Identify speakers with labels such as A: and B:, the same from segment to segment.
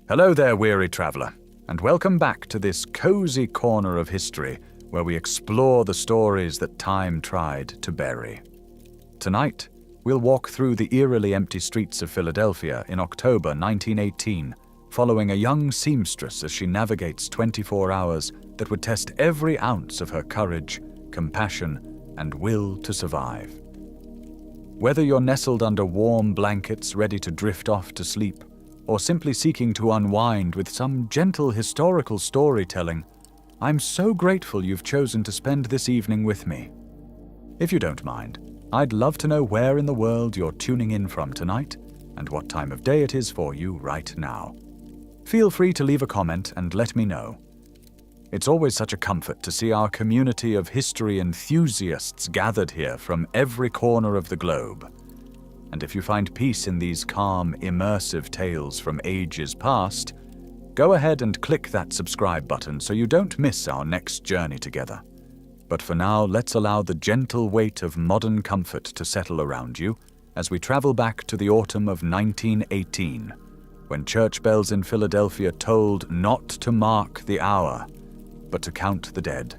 A: Hello there, weary traveler, and welcome back to this cozy corner of history where we explore the stories that time tried to bury. Tonight, we'll walk through the eerily empty streets of Philadelphia in October 1918, following a young seamstress as she navigates 24 hours that would test every ounce of her courage, compassion, and will to survive. Whether you're nestled under warm blankets ready to drift off to sleep, or simply seeking to unwind with some gentle historical storytelling, I'm so grateful you've chosen to spend this evening with me. If you don't mind, I'd love to know where in the world you're tuning in from tonight and what time of day it is for you right now. Feel free to leave a comment and let me know. It's always such a comfort to see our community of history enthusiasts gathered here from every corner of the globe. And if you find peace in these calm, immersive tales from ages past, go ahead and click that subscribe button so you don't miss our next journey together. But for now, let's allow the gentle weight of modern comfort to settle around you as we travel back to the autumn of 1918, when church bells in Philadelphia tolled not to mark the hour, but to count the dead.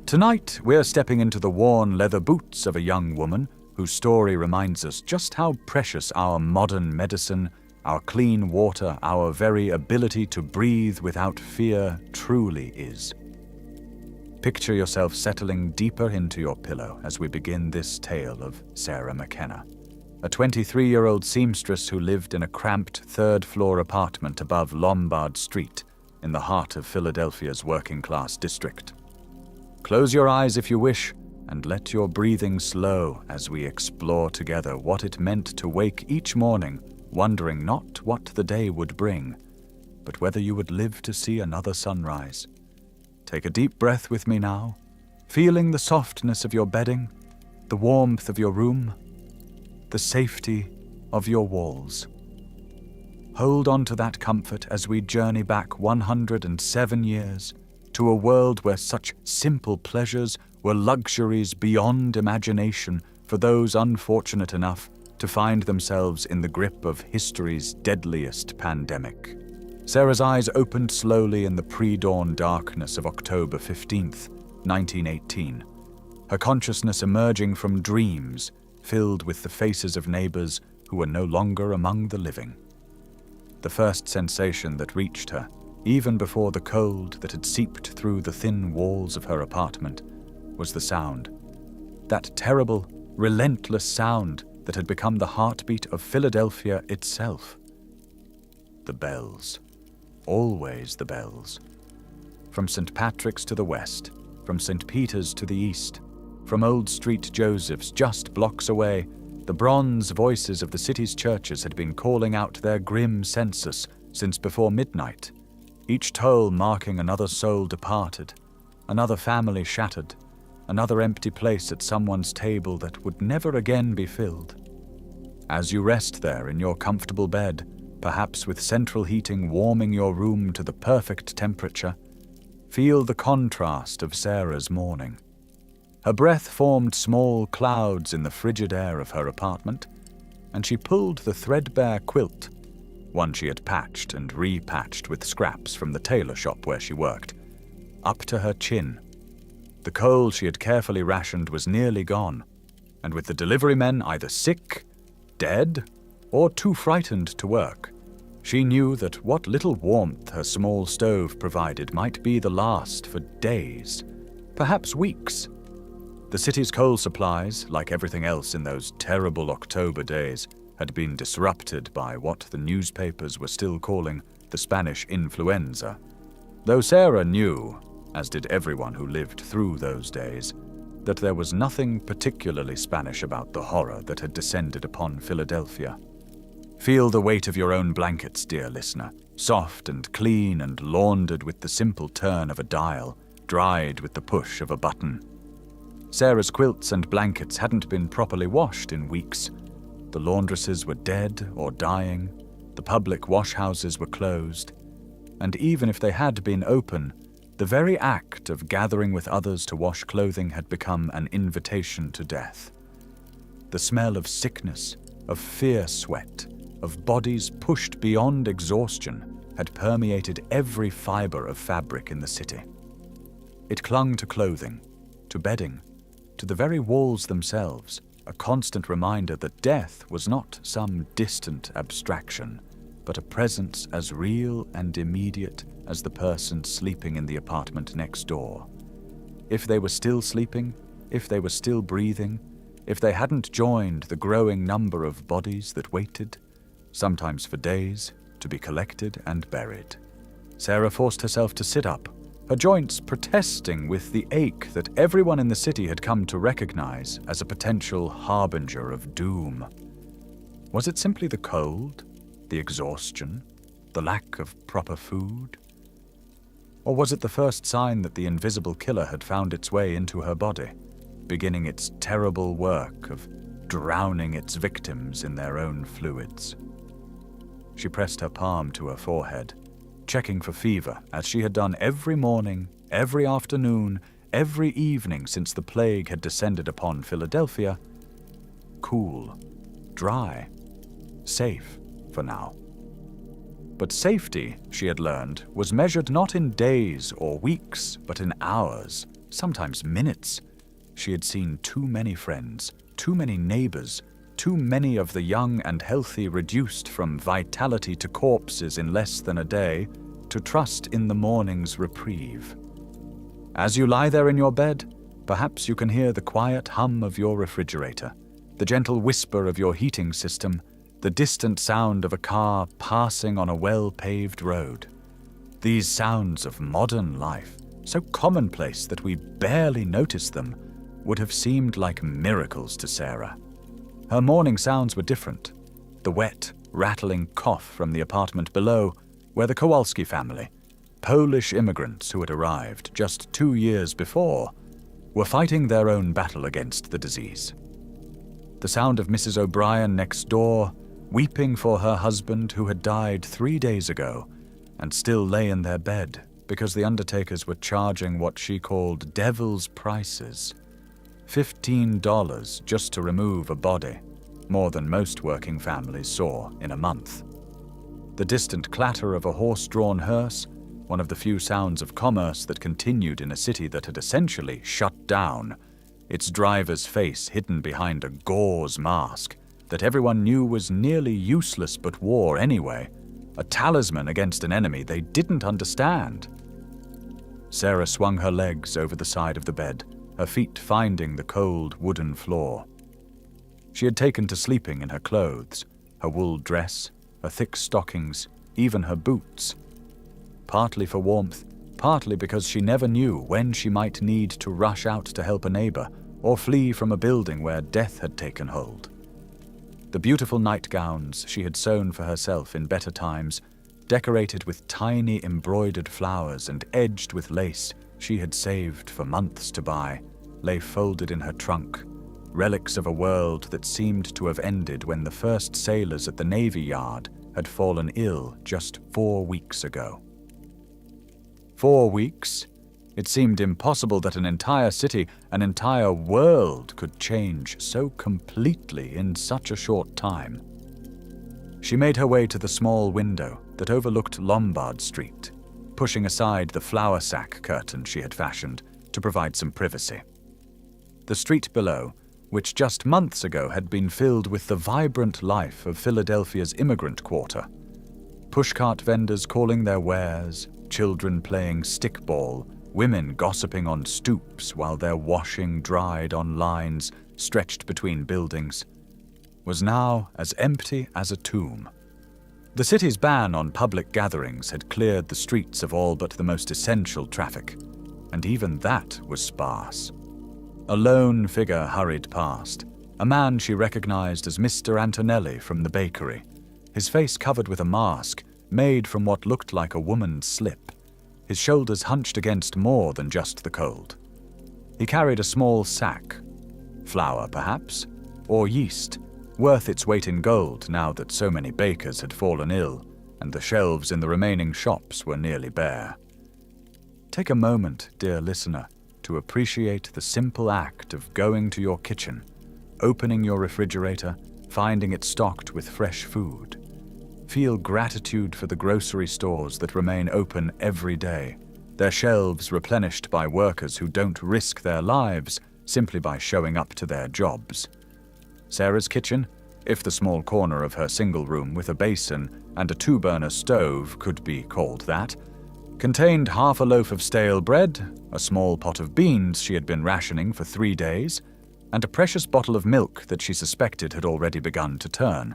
A: Tonight, we're stepping into the worn leather boots of a young woman whose story reminds us just how precious our modern medicine, our clean water, our very ability to breathe without fear truly is. Picture yourself settling deeper into your pillow as we begin this tale of Sarah McKenna, a 23-year-old seamstress who lived in a cramped third-floor apartment above Lombard Street in the heart of Philadelphia's working-class district. Close your eyes if you wish, and let your breathing slow as we explore together what it meant to wake each morning wondering not what the day would bring, but whether you would live to see another sunrise. Take a deep breath with me now, feeling the softness of your bedding, the warmth of your room, the safety of your walls. Hold on to that comfort as we journey back 107 years to a world where such simple pleasures were luxuries beyond imagination for those unfortunate enough to find themselves in the grip of history's deadliest pandemic. Sarah's eyes opened slowly in the pre-dawn darkness of October 15th, 1918, her consciousness emerging from dreams filled with the faces of neighbors who were no longer among the living. The first sensation that reached her, even before the cold that had seeped through the thin walls of her apartment, was the sound. That terrible, relentless sound that had become the heartbeat of Philadelphia itself. The bells. Always the bells. From St. Patrick's to the west, from St. Peter's to the east, from Old Street Joseph's just blocks away, the bronze voices of the city's churches had been calling out their grim census since before midnight, each toll marking another soul departed, another family shattered, another empty place at someone's table that would never again be filled. As you rest there in your comfortable bed, perhaps with central heating warming your room to the perfect temperature, feel the contrast of Sarah's morning. Her breath formed small clouds in the frigid air of her apartment, and she pulled the threadbare quilt, one she had patched and repatched with scraps from the tailor shop where she worked, up to her chin. The coal she had carefully rationed was nearly gone, and with the delivery men either sick, dead, or too frightened to work, she knew that what little warmth her small stove provided might be the last for days, perhaps weeks. The city's coal supplies, like everything else in those terrible October days, had been disrupted by what the newspapers were still calling the Spanish influenza. Though Sarah knew, as did everyone who lived through those days, that there was nothing particularly Spanish about the horror that had descended upon Philadelphia. Feel the weight of your own blankets, dear listener, soft and clean and laundered with the simple turn of a dial, dried with the push of a button. Sarah's quilts and blankets hadn't been properly washed in weeks. The laundresses were dead or dying, the public washhouses were closed, and even if they had been open, the very act of gathering with others to wash clothing had become an invitation to death. The smell of sickness, of fierce sweat, of bodies pushed beyond exhaustion had permeated every fiber of fabric in the city. It clung to clothing, to bedding, to the very walls themselves, a constant reminder that death was not some distant abstraction, but a presence as real and immediate as the person sleeping in the apartment next door. If they were still sleeping, if they were still breathing, if they hadn't joined the growing number of bodies that waited, sometimes for days, to be collected and buried. Sarah forced herself to sit up, her joints protesting with the ache that everyone in the city had come to recognize as a potential harbinger of doom. Was it simply the cold, the exhaustion, the lack of proper food? Or was it the first sign that the invisible killer had found its way into her body, beginning its terrible work of drowning its victims in their own fluids? She pressed her palm to her forehead, checking for fever as she had done every morning, every afternoon, every evening since the plague had descended upon Philadelphia. Cool, dry, safe for now. But safety, she had learned, was measured not in days or weeks, but in hours, sometimes minutes. She had seen too many friends, too many neighbors, too many of the young and healthy reduced from vitality to corpses in less than a day, to trust in the morning's reprieve. As you lie there in your bed, perhaps you can hear the quiet hum of your refrigerator, the gentle whisper of your heating system, the distant sound of a car passing on a well-paved road. These sounds of modern life, so commonplace that we barely notice them, would have seemed like miracles to Sarah. Her morning sounds were different. The wet, rattling cough from the apartment below, where the Kowalski family, Polish immigrants who had arrived just 2 years before, were fighting their own battle against the disease. The sound of Mrs. O'Brien next door, weeping for her husband who had died 3 days ago and still lay in their bed because the undertakers were charging what she called devil's prices. $15 just to remove a body, more than most working families saw in a month. The distant clatter of a horse-drawn hearse, one of the few sounds of commerce that continued in a city that had essentially shut down, its driver's face hidden behind a gauze mask that everyone knew was nearly useless but wore anyway, a talisman against an enemy they didn't understand. Sarah swung her legs over the side of the bed, her feet finding the cold wooden floor. She had taken to sleeping in her clothes, her wool dress, her thick stockings, even her boots. Partly for warmth, partly because she never knew when she might need to rush out to help a neighbor or flee from a building where death had taken hold. The beautiful nightgowns she had sewn for herself in better times, decorated with tiny embroidered flowers and edged with lace she had saved for months to buy, lay folded in her trunk, relics of a world that seemed to have ended when the first sailors at the Navy Yard had fallen ill just 4 weeks ago. 4 weeks? It seemed impossible that an entire city, an entire world could change so completely in such a short time. She made her way to the small window that overlooked Lombard Street, pushing aside the flour sack curtain she had fashioned to provide some privacy. The street below, which just months ago had been filled with the vibrant life of Philadelphia's immigrant quarter. Pushcart vendors calling their wares, children playing stickball, women gossiping on stoops while their washing dried on lines stretched between buildings, was now as empty as a tomb. The city's ban on public gatherings had cleared the streets of all but the most essential traffic, and even that was sparse. A lone figure hurried past, a man she recognized as Mr. Antonelli from the bakery, his face covered with a mask made from what looked like a woman's slip, his shoulders hunched against more than just the cold. He carried a small sack, flour perhaps, or yeast, worth its weight in gold now that so many bakers had fallen ill and the shelves in the remaining shops were nearly bare. Take a moment, dear listener, to appreciate the simple act of going to your kitchen, opening your refrigerator, finding it stocked with fresh food, Feel gratitude for the grocery stores that remain open every day, their shelves replenished by workers who don't risk their lives simply by showing up to their jobs. Sarah's kitchen, if the small corner of her single room with a basin and a 2-burner stove could be called that, contained half a loaf of stale bread, a small pot of beans she had been rationing for 3 days, and a precious bottle of milk that she suspected had already begun to turn.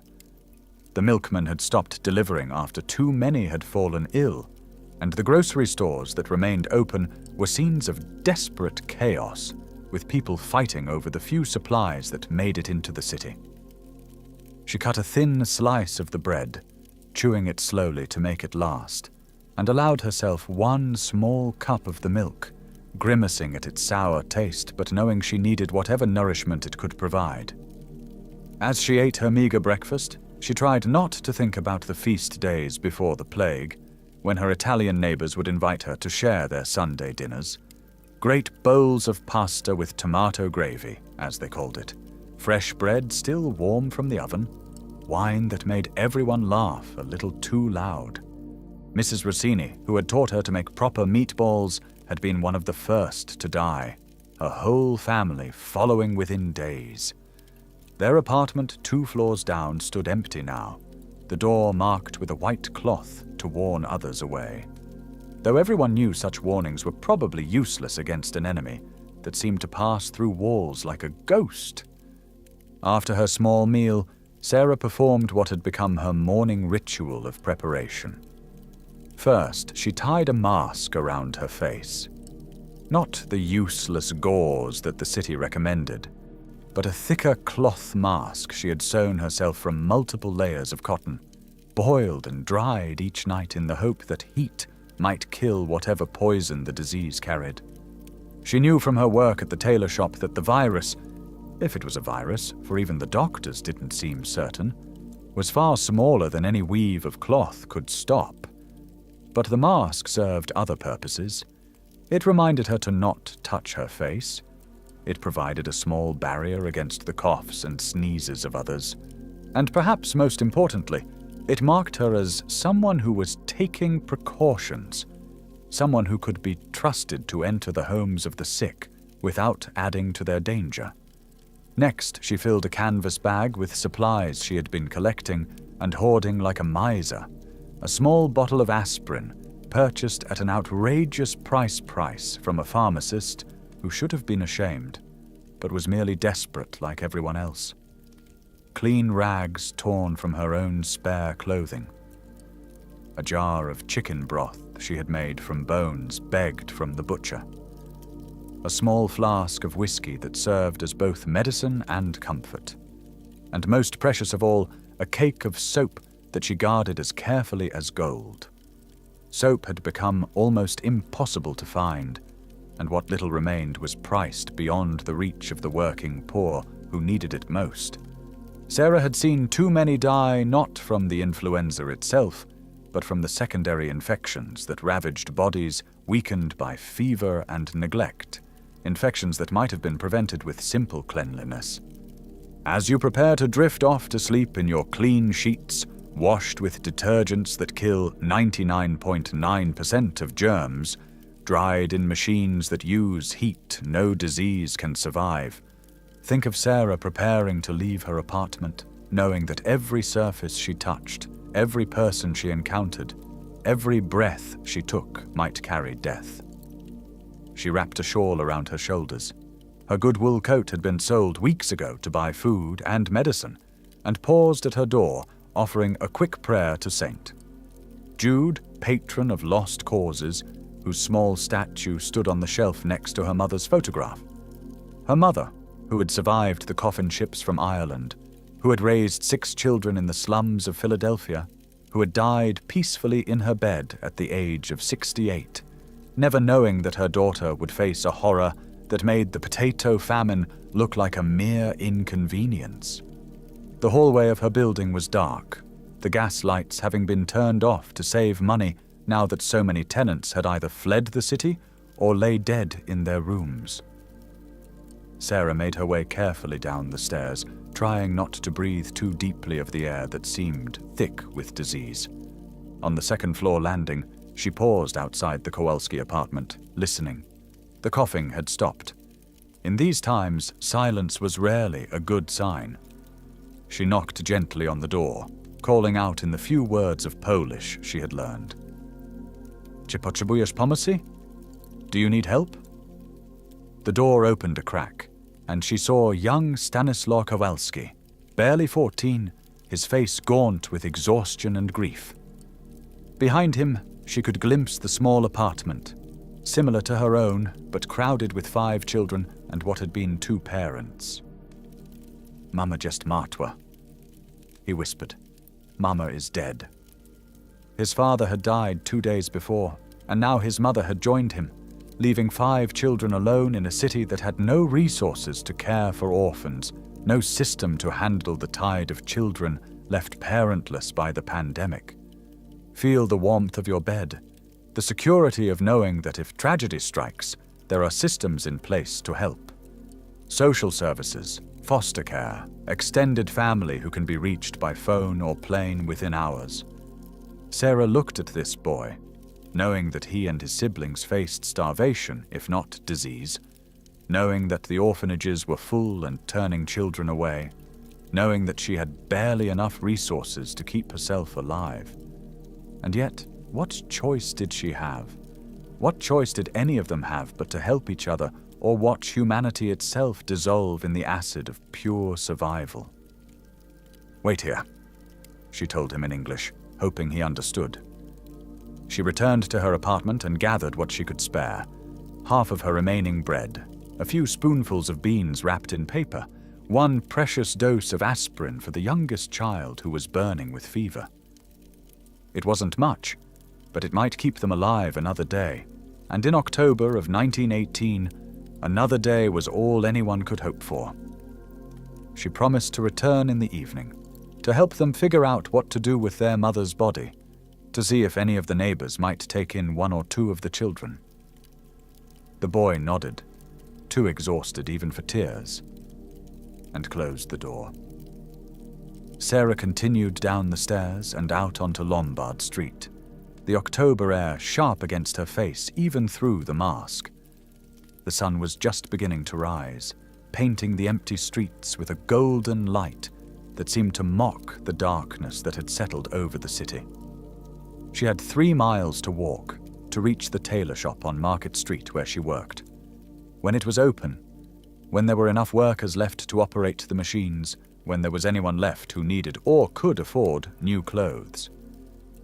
A: The milkman had stopped delivering after too many had fallen ill, and the grocery stores that remained open were scenes of desperate chaos, with people fighting over the few supplies that made it into the city. She cut a thin slice of the bread, chewing it slowly to make it last, and allowed herself 1 small cup of the milk, grimacing at its sour taste but knowing she needed whatever nourishment it could provide. As she ate her meager breakfast, she tried not to think about the feast days before the plague, when her Italian neighbors would invite her to share their Sunday dinners. Great bowls of pasta with tomato gravy, as they called it, fresh bread still warm from the oven, wine that made everyone laugh a little too loud. Mrs. Rossini, who had taught her to make proper meatballs, had been one of the first to die, her whole family following within days. Their apartment 2 floors down stood empty now, the door marked with a white cloth to warn others away. Though everyone knew such warnings were probably useless against an enemy that seemed to pass through walls like a ghost. After her small meal, Sarah performed what had become her morning ritual of preparation. First, she tied a mask around her face. Not the useless gauze that the city recommended, but a thicker cloth mask she had sewn herself from multiple layers of cotton, boiled and dried each night in the hope that heat might kill whatever poison the disease carried. She knew from her work at the tailor shop that the virus, if it was a virus, for even the doctors didn't seem certain, was far smaller than any weave of cloth could stop. But the mask served other purposes. It reminded her to not touch her face. It provided a small barrier against the coughs and sneezes of others. And perhaps most importantly, it marked her as someone who was taking precautions, someone who could be trusted to enter the homes of the sick without adding to their danger. Next, she filled a canvas bag with supplies she had been collecting and hoarding like a miser, a small bottle of aspirin purchased at an outrageous price from a pharmacist who should have been ashamed, but was merely desperate like everyone else. Clean rags torn from her own spare clothing. A jar of chicken broth she had made from bones begged from the butcher. A small flask of whiskey that served as both medicine and comfort. And most precious of all, a cake of soap that she guarded as carefully as gold. Soap had become almost impossible to find, and what little remained was priced beyond the reach of the working poor who needed it most. Sarah had seen too many die not from the influenza itself, but from the secondary infections that ravaged bodies weakened by fever and neglect, infections that might have been prevented with simple cleanliness. As you prepare to drift off to sleep in your clean sheets, washed with detergents that kill 99.9% of germs, dried in machines that use heat no disease can survive, think of Sarah preparing to leave her apartment, knowing that every surface she touched, every person she encountered, every breath she took might carry death. She wrapped a shawl around her shoulders. Her good wool coat had been sold weeks ago to buy food and medicine, and paused at her door, offering a quick prayer to Saint Jude, patron of lost causes, whose small statue stood on the shelf next to her mother's photograph. Her mother, who had survived the coffin ships from Ireland, who had raised 6 children in the slums of Philadelphia, who had died peacefully in her bed at the age of 68, never knowing that her daughter would face a horror that made the potato famine look like a mere inconvenience. The hallway of her building was dark, the gas lights having been turned off to save money now that so many tenants had either fled the city or lay dead in their rooms. Sarah made her way carefully down the stairs, trying not to breathe too deeply of the air that seemed thick with disease. On the second-floor landing, she paused outside the Kowalski apartment, listening. The coughing had stopped. In these times, silence was rarely a good sign. She knocked gently on the door, calling out in the few words of Polish she had learned. Czy potrzebujesz pomocy? Do you need help? The door opened a crack, and she saw young Stanislaw Kowalski, barely 14, his face gaunt with exhaustion and grief. Behind him, she could glimpse the small apartment, similar to her own, but crowded with 5 children and what had been 2 parents. Mama just martwa, he whispered. Mama is dead. His father had died 2 days before, and now his mother had joined him, leaving 5 children alone in a city that had no resources to care for orphans, no system to handle the tide of children left parentless by the pandemic. Feel the warmth of your bed, the security of knowing that if tragedy strikes, there are systems in place to help. Social services, foster care, extended family who can be reached by phone or plane within hours. Sarah looked at this boy, knowing that he and his siblings faced starvation, if not disease, knowing that the orphanages were full and turning children away, knowing that she had barely enough resources to keep herself alive. And yet, what choice did she have? What choice did any of them have but to help each other or watch humanity itself dissolve in the acid of pure survival? Wait here, she told him in English, hoping he understood. She returned to her apartment and gathered what she could spare. Half of her remaining bread, a few spoonfuls of beans wrapped in paper, 1 precious dose of aspirin for the youngest child who was burning with fever. It wasn't much, but it might keep them alive another day, and in October of 1918, another day was all anyone could hope for. She promised to return in the evening, to help them figure out what to do with their mother's body, to see if any of the neighbors might take in 1 or 2 of the children. The boy nodded, too exhausted even for tears, and closed the door. Sarah continued down the stairs and out onto Lombard Street, the October air sharp against her face even through the mask. The sun was just beginning to rise, painting the empty streets with a golden light that seemed to mock the darkness that had settled over the city. She had 3 miles to walk to reach the tailor shop on Market Street where she worked. When it was open, when there were enough workers left to operate the machines, when there was anyone left who needed or could afford new clothes.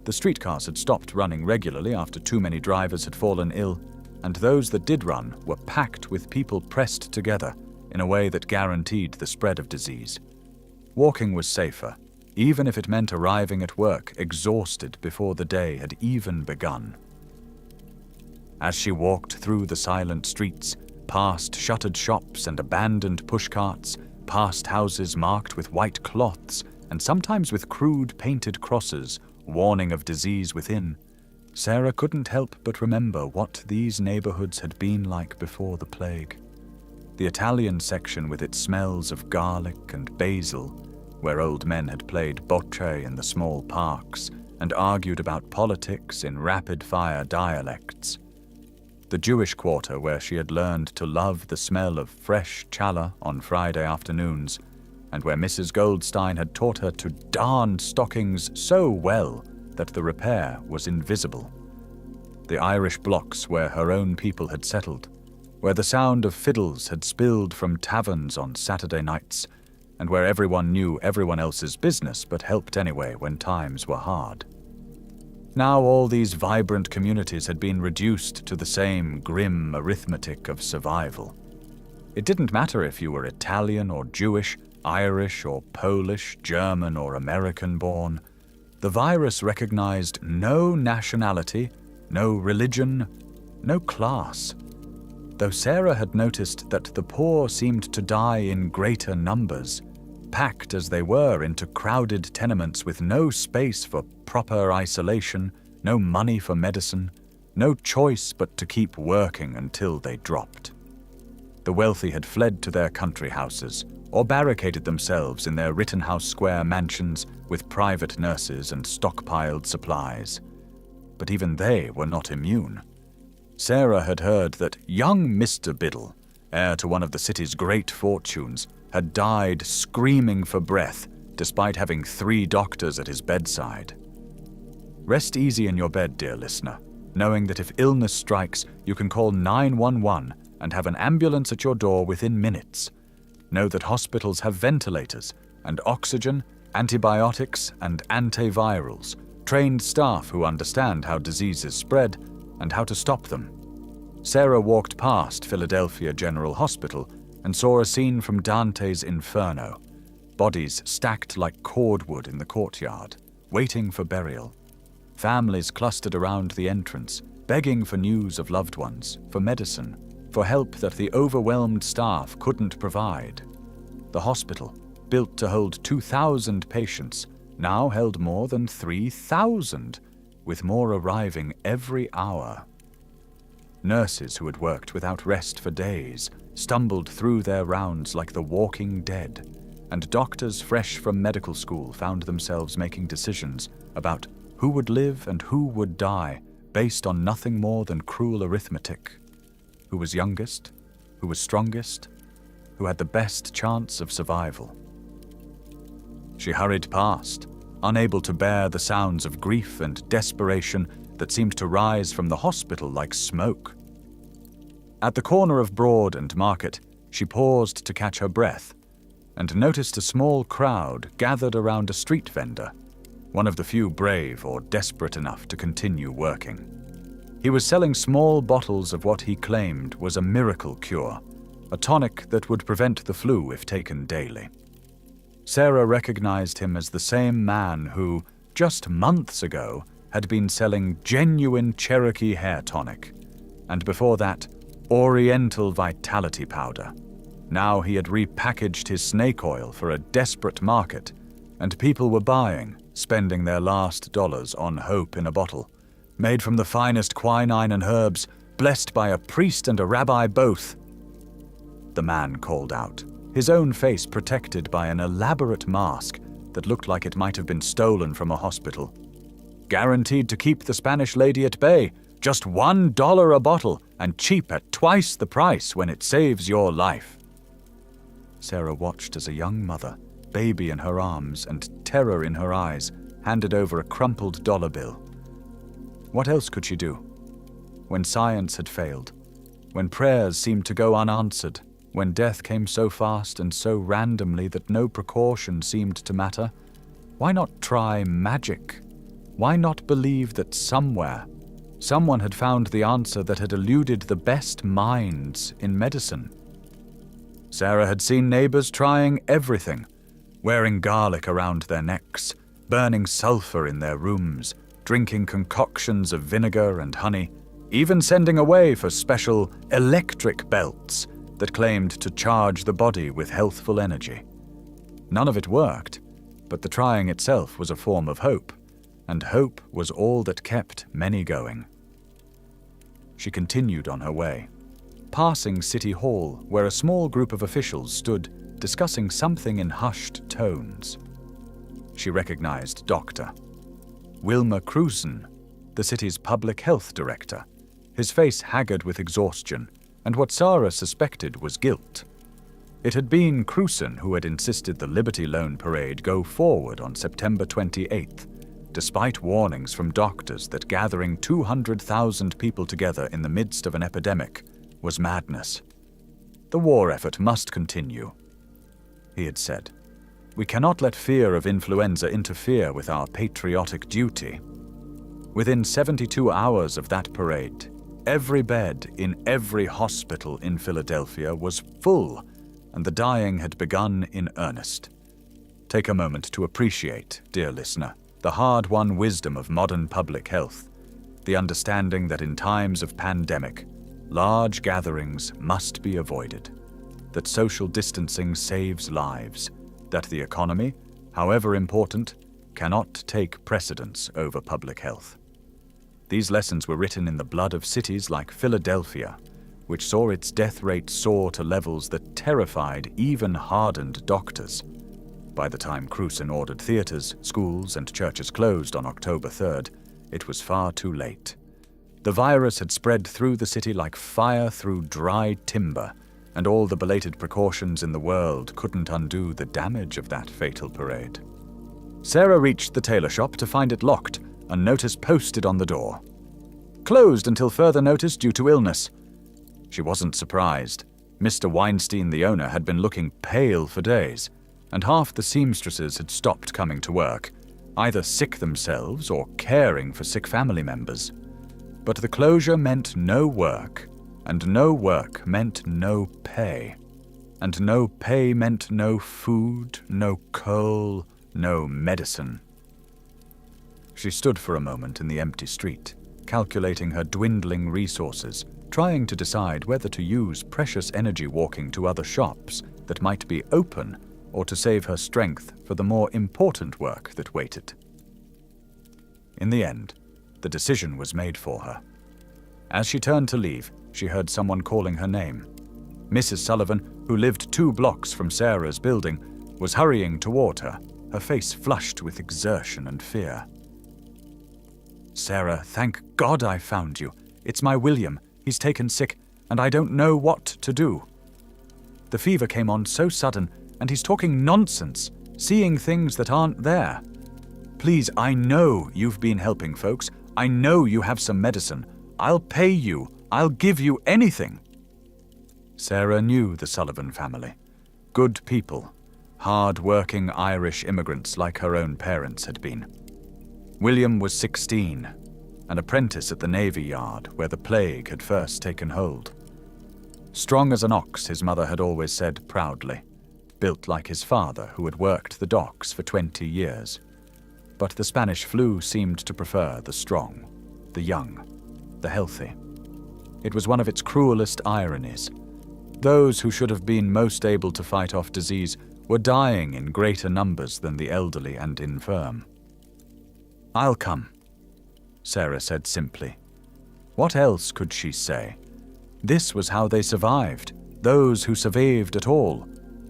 A: The streetcars had stopped running regularly after too many drivers had fallen ill, and those that did run were packed with people pressed together in a way that guaranteed the spread of disease. Walking was safer, even if it meant arriving at work exhausted before the day had even begun. As she walked through the silent streets, past shuttered shops and abandoned pushcarts, past houses marked with white cloths and sometimes with crude painted crosses, warning of disease within, Sarah couldn't help but remember what these neighborhoods had been like before the plague. The Italian section with its smells of garlic and basil, where old men had played bocce in the small parks and argued about politics in rapid-fire dialects. The Jewish quarter where she had learned to love the smell of fresh challah on Friday afternoons, and where Mrs. Goldstein had taught her to darn stockings so well that the repair was invisible. The Irish blocks where her own people had settled, where the sound of fiddles had spilled from taverns on Saturday nights, and where everyone knew everyone else's business but helped anyway when times were hard. Now all these vibrant communities had been reduced to the same grim arithmetic of survival. It didn't matter if you were Italian or Jewish, Irish or Polish, German or American-born. The virus recognized no nationality, no religion, no class. Though Sarah had noticed that the poor seemed to die in greater numbers, packed as they were into crowded tenements with no space for proper isolation, no money for medicine, no choice but to keep working until they dropped. The wealthy had fled to their country houses or barricaded themselves in their Rittenhouse Square mansions with private nurses and stockpiled supplies. But even they were not immune. Sarah had heard that young Mr. Biddle, heir to one of the city's great fortunes, had died screaming for breath despite having 3 doctors at his bedside. Rest easy in your bed, dear listener, knowing that if illness strikes, you can call 911 and have an ambulance at your door within minutes. Know that hospitals have ventilators and oxygen, antibiotics and antivirals, trained staff who understand how diseases spread and how to stop them. Sarah walked past Philadelphia General Hospital and saw a scene from Dante's Inferno. Bodies stacked like cordwood in the courtyard, waiting for burial. Families clustered around the entrance, begging for news of loved ones, for medicine, for help that the overwhelmed staff couldn't provide. The hospital, built to hold 2,000 patients, now held more than 3,000, with more arriving every hour. Nurses who had worked without rest for days stumbled through their rounds like the walking dead, and doctors fresh from medical school found themselves making decisions about who would live and who would die based on nothing more than cruel arithmetic. Who was youngest? Who was strongest? Who had the best chance of survival? She hurried past, unable to bear the sounds of grief and desperation that seemed to rise from the hospital like smoke. At the corner of Broad and Market, she paused to catch her breath and noticed a small crowd gathered around a street vendor, one of the few brave or desperate enough to continue working. He was selling small bottles of what he claimed was a miracle cure, a tonic that would prevent the flu if taken daily. Sarah recognized him as the same man who, just months ago, had been selling genuine Cherokee hair tonic, and before that, Oriental Vitality Powder. Now he had repackaged his snake oil for a desperate market, and people were buying, spending their last dollars on hope in a bottle, made from the finest quinine and herbs, blessed by a priest and a rabbi both. The man called out, his own face protected by an elaborate mask that looked like it might have been stolen from a hospital. Guaranteed to keep the Spanish lady at bay, just $1 a bottle, and cheap at twice the price when it saves your life. Sarah watched as a young mother, baby in her arms and terror in her eyes, handed over a crumpled dollar bill. What else could she do? When science had failed, when prayers seemed to go unanswered, when death came so fast and so randomly that no precaution seemed to matter, why not try magic? Why not believe that somewhere, someone had found the answer that had eluded the best minds in medicine? Sarah had seen neighbors trying everything, wearing garlic around their necks, burning sulfur in their rooms, drinking concoctions of vinegar and honey, even sending away for special electric belts that claimed to charge the body with healthful energy. None of it worked, but the trying itself was a form of hope, and hope was all that kept many going. She continued on her way, passing City Hall, where a small group of officials stood discussing something in hushed tones. She recognized Dr. Wilmer Cruson, the city's public health director, his face haggard with exhaustion, and what Sarah suspected was guilt. It had been Cruson who had insisted the Liberty Loan Parade go forward on September 28th, despite warnings from doctors that gathering 200,000 people together in the midst of an epidemic was madness. The war effort must continue, he had said. We cannot let fear of influenza interfere with our patriotic duty. Within 72 hours of that parade, every bed in every hospital in Philadelphia was full, and the dying had begun in earnest. Take a moment to appreciate, dear listener, the hard-won wisdom of modern public health, the understanding that in times of pandemic, large gatherings must be avoided, that social distancing saves lives, that the economy, however important, cannot take precedence over public health. These lessons were written in the blood of cities like Philadelphia, which saw its death rate soar to levels that terrified even hardened doctors. By the time Crewson ordered theaters, schools, and churches closed on October 3rd, it was far too late. The virus had spread through the city like fire through dry timber, and all the belated precautions in the world couldn't undo the damage of that fatal parade. Sarah reached the tailor shop to find it locked, a notice posted on the door. Closed until further notice due to illness. She wasn't surprised. Mr. Weinstein, the owner, had been looking pale for days, and half the seamstresses had stopped coming to work, either sick themselves or caring for sick family members. But the closure meant no work, and no work meant no pay. And no pay meant no food, no coal, no medicine. She stood for a moment in the empty street, calculating her dwindling resources, trying to decide whether to use precious energy walking to other shops that might be open or to save her strength for the more important work that waited. In the end, the decision was made for her. As she turned to leave, she heard someone calling her name. Mrs. Sullivan, who lived 2 blocks from Sarah's building, was hurrying toward her, her face flushed with exertion and fear. "Sarah, thank God I found you. It's my William. He's taken sick, and I don't know what to do. The fever came on so sudden, and he's talking nonsense, seeing things that aren't there. Please, I know you've been helping folks. I know you have some medicine. I'll pay you. I'll give you anything." Sarah knew the Sullivan family. Good people, hard-working Irish immigrants like her own parents had been. William was 16, an apprentice at the Navy Yard where the plague had first taken hold. Strong as an ox, his mother had always said proudly, built like his father who had worked the docks for 20 years. But the Spanish flu seemed to prefer the strong, the young, the healthy. It was one of its cruelest ironies. Those who should have been most able to fight off disease were dying in greater numbers than the elderly and infirm. "I'll come," Sarah said simply. What else could she say? This was how they survived, those who survived at all,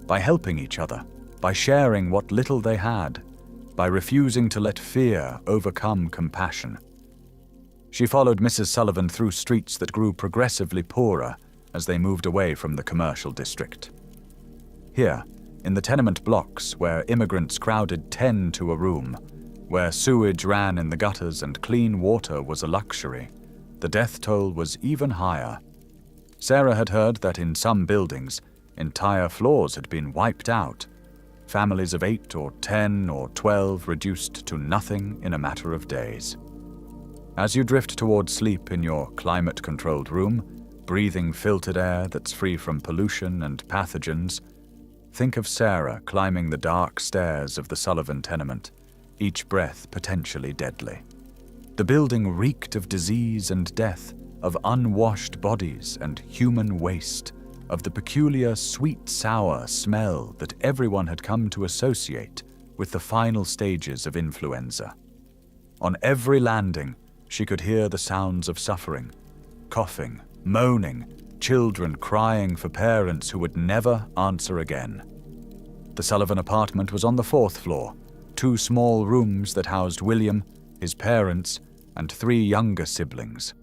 A: by helping each other, by sharing what little they had, by refusing to let fear overcome compassion. She followed Mrs. Sullivan through streets that grew progressively poorer as they moved away from the commercial district. Here, in the tenement blocks where immigrants crowded 10 to a room, where sewage ran in the gutters and clean water was a luxury, the death toll was even higher. Sarah had heard that in some buildings, entire floors had been wiped out, families of 8 or 10 or 12 reduced to nothing in a matter of days. As you drift towards sleep in your climate-controlled room, breathing filtered air that's free from pollution and pathogens, think of Sarah climbing the dark stairs of the Sullivan tenement, each breath potentially deadly. The building reeked of disease and death, of unwashed bodies and human waste, of the peculiar sweet-sour smell that everyone had come to associate with the final stages of influenza. On every landing, she could hear the sounds of suffering, coughing, moaning, children crying for parents who would never answer again. The Sullivan apartment was on the 4th floor, 2 small rooms that housed William, his parents, and 3 younger siblings.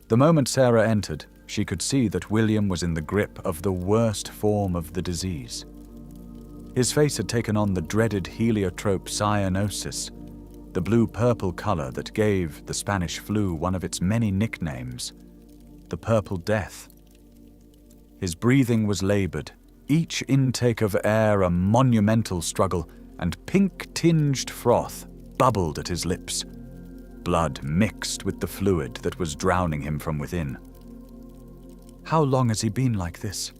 A: The moment Sarah entered, she could see that William was in the grip of the worst form of the disease. His face had taken on the dreaded heliotrope cyanosis, the blue-purple color that gave the Spanish flu one of its many nicknames, the Purple Death. His breathing was labored, each intake of air a monumental struggle, and pink-tinged froth bubbled at his lips. Blood mixed with the fluid that was drowning him from within. "How long has he been like this?"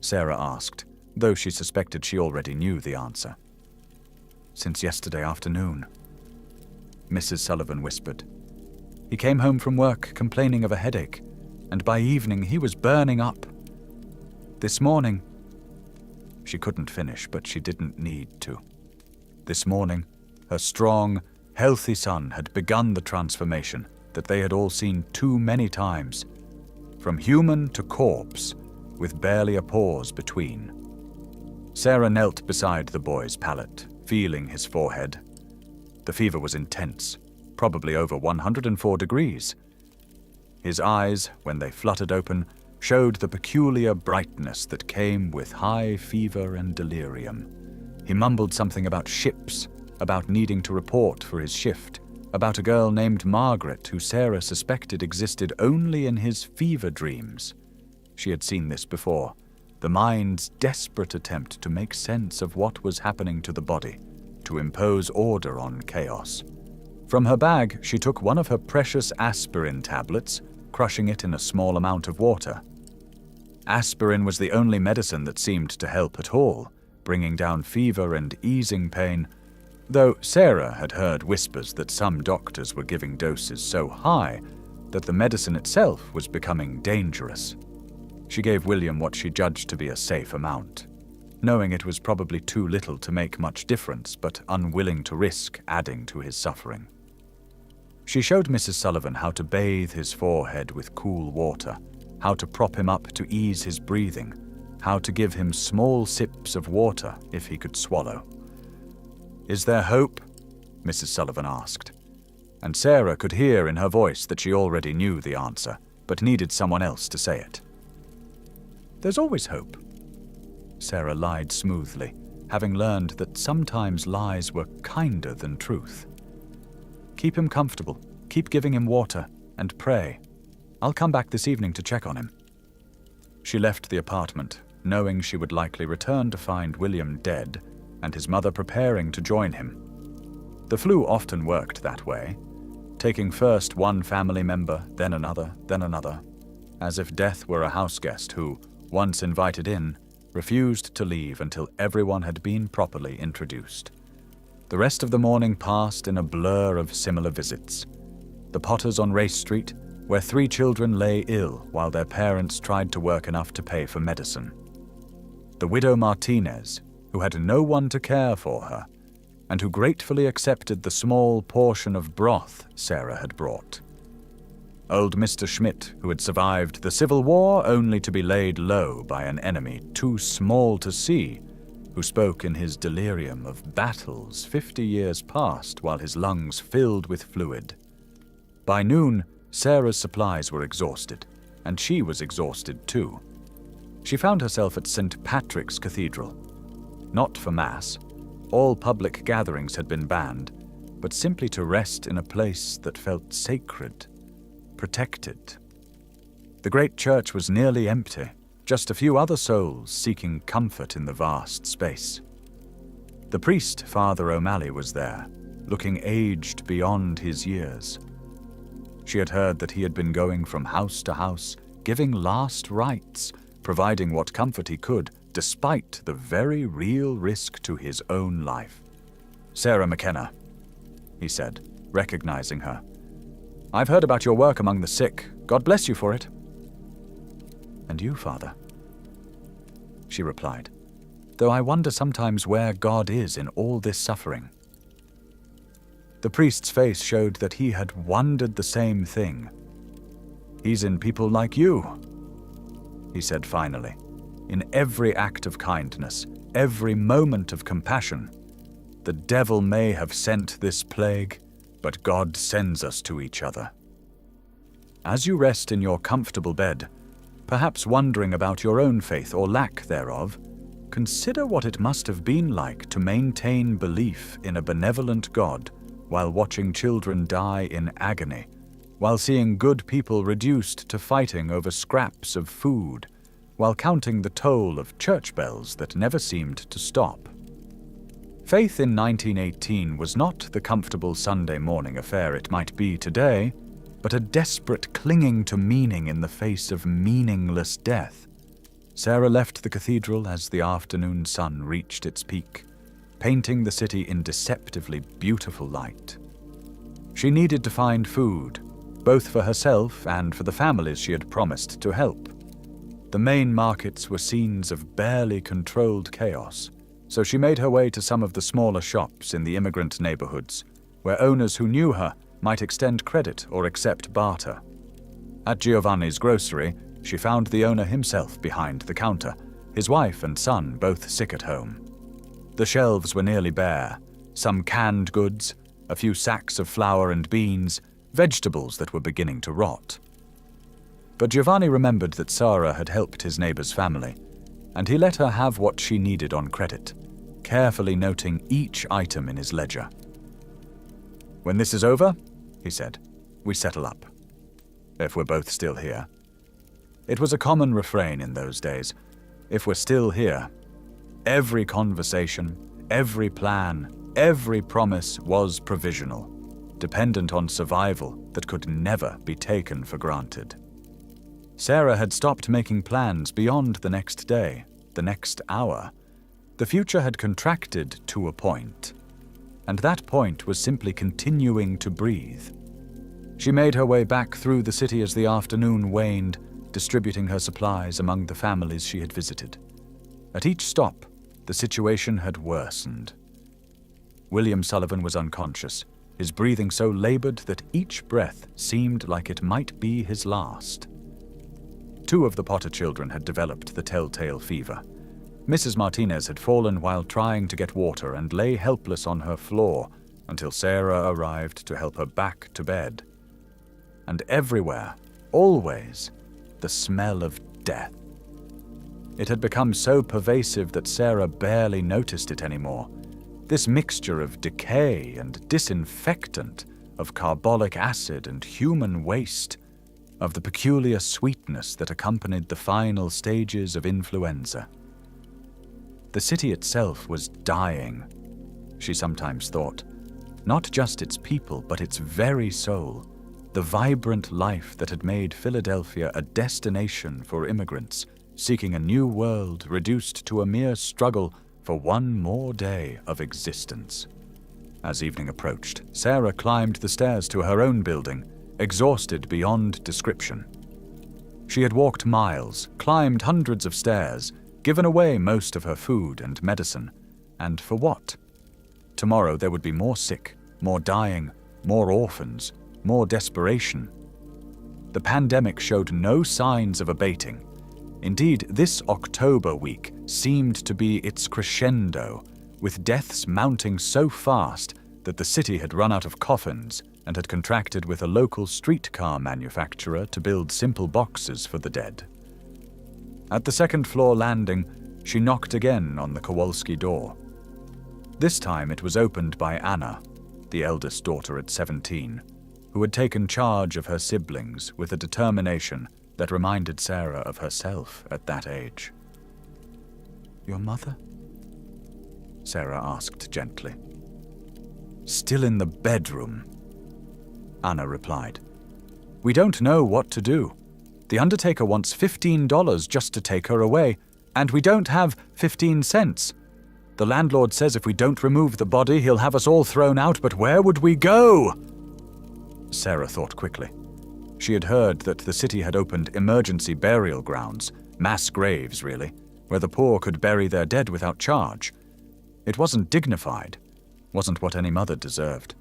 A: Sarah asked, though she suspected she already knew the answer. "Since yesterday afternoon," Mrs. Sullivan whispered. "He came home from work complaining of a headache, and by evening he was burning up. This morning..." She couldn't finish, but she didn't need to. This morning, her strong, healthy son had begun the transformation that they had all seen too many times. from human to corpse, with barely a pause between. Sarah knelt beside the boy's pallet, feeling his forehead. The fever was intense, probably over 104 degrees. His eyes, when they fluttered open, showed the peculiar brightness that came with high fever and delirium. He mumbled something about ships, about needing to report for his shift, about a girl named Margaret who Sarah suspected existed only in his fever dreams. She had seen this before, the mind's desperate attempt to make sense of what was happening to the body, to impose order on chaos. From her bag, she took one of her precious aspirin tablets, crushing it in a small amount of water. Aspirin was the only medicine that seemed to help at all, bringing down fever and easing pain, though Sarah had heard whispers that some doctors were giving doses so high that the medicine itself was becoming dangerous. She gave William what she judged to be a safe amount, knowing it was probably too little to make much difference, but unwilling to risk adding to his suffering. She showed Mrs. Sullivan how to bathe his forehead with cool water, how to prop him up to ease his breathing, how to give him small sips of water if he could swallow. "Is there hope?" Mrs. Sullivan asked, and Sarah could hear in her voice that she already knew the answer, but needed someone else to say it. "There's always hope." Sarah lied smoothly, having learned that sometimes lies were kinder than truth. "Keep him comfortable, keep giving him water, and pray. I'll come back this evening to check on him." She left the apartment, knowing she would likely return to find William dead and his mother preparing to join him. The flu often worked that way, taking first one family member, then another, as if death were a houseguest who, once invited in, refused to leave until everyone had been properly introduced. The rest of the morning passed in a blur of similar visits. The Potters on Race Street, where 3 children lay ill while their parents tried to work enough to pay for medicine. The widow Martinez, who had no one to care for her, and who gratefully accepted the small portion of broth Sarah had brought. Old Mr. Schmidt, who had survived the Civil War only to be laid low by an enemy too small to see, who spoke in his delirium of battles 50 years past while his lungs filled with fluid. By noon, Sarah's supplies were exhausted, and she was exhausted too. She found herself at St. Patrick's Cathedral. Not for Mass, all public gatherings had been banned, but simply to rest in a place that felt sacred, protected. The great church was nearly empty, just a few other souls seeking comfort in the vast space. The priest, Father O'Malley, was there, looking aged beyond his years. She had heard that he had been going from house to house, giving last rites, providing what comfort he could, despite the very real risk to his own life. "Sarah McKenna," he said, recognizing her. "I've heard about your work among the sick. God bless you for it." "And you, Father," she replied, "though I wonder sometimes where God is in all this suffering." The priest's face showed that he had wondered the same thing. "He's in people like you," he said finally. "In every act of kindness, every moment of compassion. The devil may have sent this plague, but God sends us to each other. As you rest in your comfortable bed, perhaps wondering about your own faith or lack thereof, consider what it must have been like to maintain belief in a benevolent God while watching children die in agony, while seeing good people reduced to fighting over scraps of food, while counting the toll of church bells that never seemed to stop. Faith in 1918 was not the comfortable Sunday morning affair it might be today, but a desperate clinging to meaning in the face of meaningless death. Sarah left the cathedral as the afternoon sun reached its peak, painting the city in deceptively beautiful light. She needed to find food, both for herself and for the families she had promised to help. The main markets were scenes of barely controlled chaos, so she made her way to some of the smaller shops in the immigrant neighborhoods, where owners who knew her might extend credit or accept barter. At Giovanni's grocery, she found the owner himself behind the counter, his wife and son both sick at home. The shelves were nearly bare, some canned goods, a few sacks of flour and beans, vegetables that were beginning to rot. But Giovanni remembered that Sarah had helped his neighbor's family, and he let her have what she needed on credit, carefully noting each item in his ledger. "When this is over," he said, "we settle up. If we're both still here." It was a common refrain in those days. If we're still here. Every conversation, every plan, every promise was provisional, dependent on survival that could never be taken for granted. Sarah had stopped making plans beyond the next day, the next hour. The future had contracted to a point, and that point was simply continuing to breathe. She made her way back through the city as the afternoon waned, distributing her supplies among the families she had visited. At each stop, the situation had worsened. William Sullivan was unconscious, his breathing so labored that each breath seemed like it might be his last. 2 of the Potter children had developed the telltale fever. Mrs. Martinez had fallen while trying to get water and lay helpless on her floor until Sarah arrived to help her back to bed. And everywhere, always, the smell of death. It had become so pervasive that Sarah barely noticed it anymore. This mixture of decay and disinfectant, of carbolic acid and human waste, of the peculiar sweetness that accompanied the final stages of influenza. The city itself was dying, she sometimes thought. Not just its people, but its very soul. The vibrant life that had made Philadelphia a destination for immigrants, seeking a new world reduced to a mere struggle for one more day of existence. As evening approached, Sarah climbed the stairs to her own building, exhausted beyond description. She had walked miles, climbed hundreds of stairs, given away most of her food and medicine. And for what? Tomorrow there would be more sick, more dying, more orphans, more desperation. The pandemic showed no signs of abating. Indeed, this October week seemed to be its crescendo, with deaths mounting so fast that the city had run out of coffins and had contracted with a local streetcar manufacturer to build simple boxes for the dead. At the second-floor landing, she knocked again on the Kowalski door. This time it was opened by Anna, the eldest daughter at 17, who had taken charge of her siblings with a determination that reminded Sarah of herself at that age. "Your mother?" Sarah asked gently. "Still in the bedroom," Anna replied. "We don't know what to do. The undertaker wants $15 just to take her away, and we don't have 15 cents. The landlord says if we don't remove the body, he'll have us all thrown out, but where would we go?" Sarah thought quickly. She had heard that the city had opened emergency burial grounds, mass graves really, where the poor could bury their dead without charge. It wasn't dignified, wasn't what any mother deserved,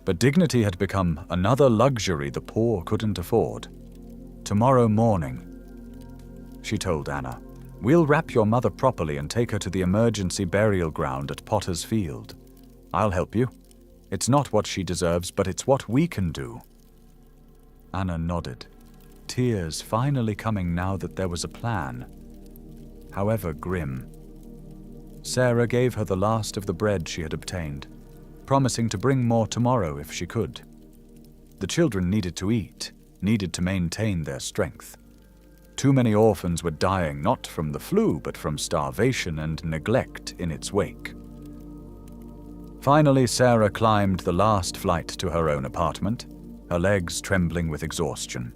A: but dignity had become another luxury the poor couldn't afford. "Tomorrow morning," she told Anna, "we'll wrap your mother properly and take her to the emergency burial ground at Potter's Field. I'll help you. It's not what she deserves, but it's what we can do." Anna nodded, tears finally coming now that there was a plan, however grim. Sarah gave her the last of the bread she had obtained, promising to bring more tomorrow if she could. The children needed to eat, needed to maintain their strength. Too many orphans were dying not from the flu, but from starvation and neglect in its wake. Finally, Sarah climbed the last flight to her own apartment, her legs trembling with exhaustion.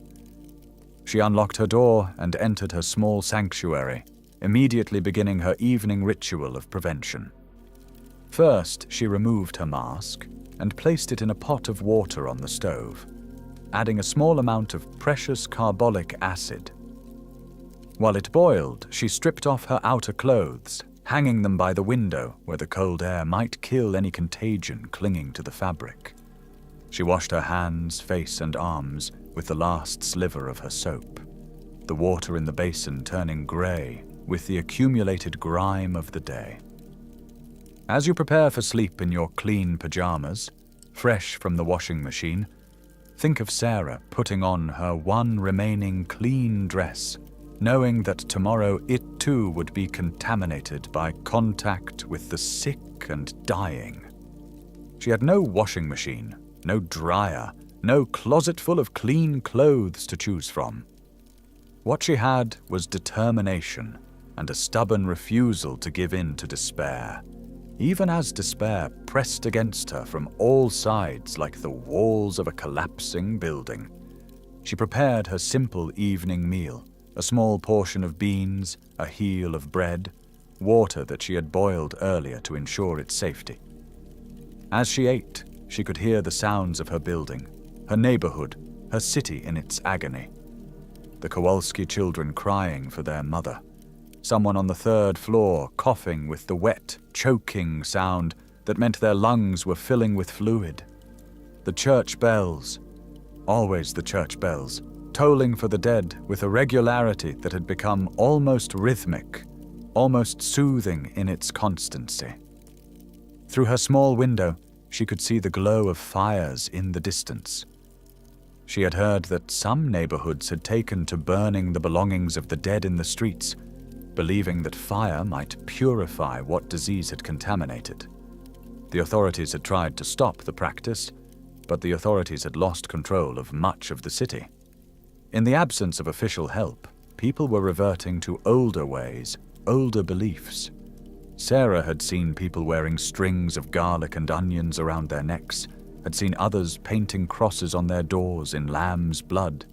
A: She unlocked her door and entered her small sanctuary, immediately beginning her evening ritual of prevention. First, she removed her mask and placed it in a pot of water on the stove, adding a small amount of precious carbolic acid. While it boiled, she stripped off her outer clothes, hanging them by the window where the cold air might kill any contagion clinging to the fabric. She washed her hands, face, and arms with the last sliver of her soap. the water in the basin turning grey with the accumulated grime of the day. As you prepare for sleep in your clean pajamas, fresh from the washing machine, think of Sarah putting on her one remaining clean dress, knowing that tomorrow it too would be contaminated by contact with the sick and dying. She had no washing machine, no dryer, no closet full of clean clothes to choose from. What she had was determination and a stubborn refusal to give in to despair, even as despair pressed against her from all sides like the walls of a collapsing building. She prepared her simple evening meal, a small portion of beans, a heel of bread, water that she had boiled earlier to ensure its safety. As she ate, she could hear the sounds of her building, her neighborhood, her city in its agony. The Kowalski children crying for their mother. Someone on the third floor coughing with the wet, choking sound that meant their lungs were filling with fluid. The church bells, always the church bells, tolling for the dead with a regularity that had become almost rhythmic, almost soothing in its constancy. Through her small window, she could see the glow of fires in the distance. She had heard that some neighborhoods had taken to burning the belongings of the dead in the streets, believing that fire might purify what disease had contaminated. The authorities had tried to stop the practice, but the authorities had lost control of much of the city. In the absence of official help, people were reverting to older ways, older beliefs. Sarah had seen people wearing strings of garlic and onions around their necks, had seen others painting crosses on their doors in lamb's blood,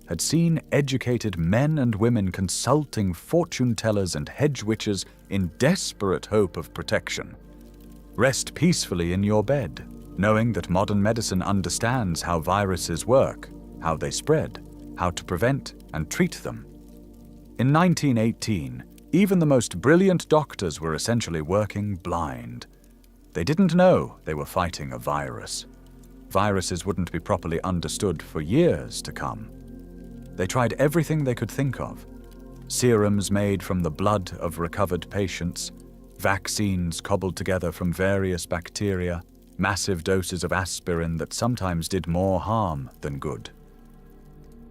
A: had seen educated men and women consulting fortune-tellers and hedge witches in desperate hope of protection. Rest peacefully in your bed, knowing that modern medicine understands how viruses work, how they spread, how to prevent and treat them. In 1918, even the most brilliant doctors were essentially working blind. They didn't know they were fighting a virus. Viruses wouldn't be properly understood for years to come. They tried everything they could think of. Serums made from the blood of recovered patients, vaccines cobbled together from various bacteria, massive doses of aspirin that sometimes did more harm than good.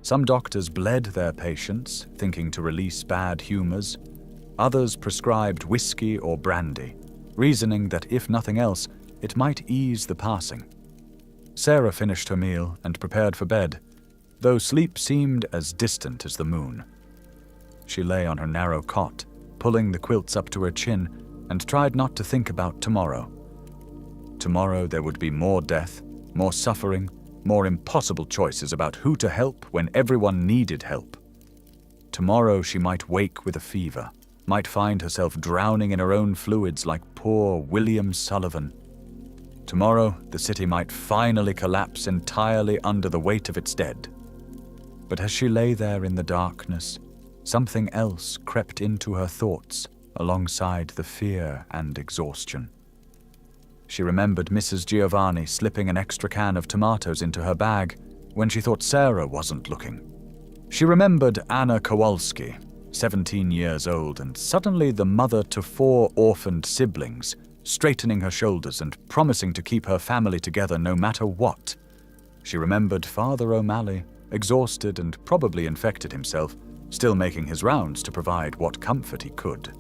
A: Some doctors bled their patients, thinking to release bad humors. Others prescribed whiskey or brandy, reasoning that if nothing else, it might ease the passing. Sarah finished her meal and prepared for bed, though sleep seemed as distant as the moon. She lay on her narrow cot, pulling the quilts up to her chin, and tried not to think about tomorrow. Tomorrow there would be more death, more suffering, more impossible choices about who to help when everyone needed help. Tomorrow she might wake with a fever, might find herself drowning in her own fluids like poor William Sullivan. Tomorrow the city might finally collapse entirely under the weight of its dead. But as she lay there in the darkness, something else crept into her thoughts alongside the fear and exhaustion. She remembered Mrs. Giovanni slipping an extra can of tomatoes into her bag when she thought Sarah wasn't looking. She remembered Anna Kowalski, 17 years old and suddenly the mother to 4 orphaned siblings, straightening her shoulders and promising to keep her family together no matter what. She remembered Father O'Malley, exhausted and probably infected himself, still making his rounds to provide what comfort he could.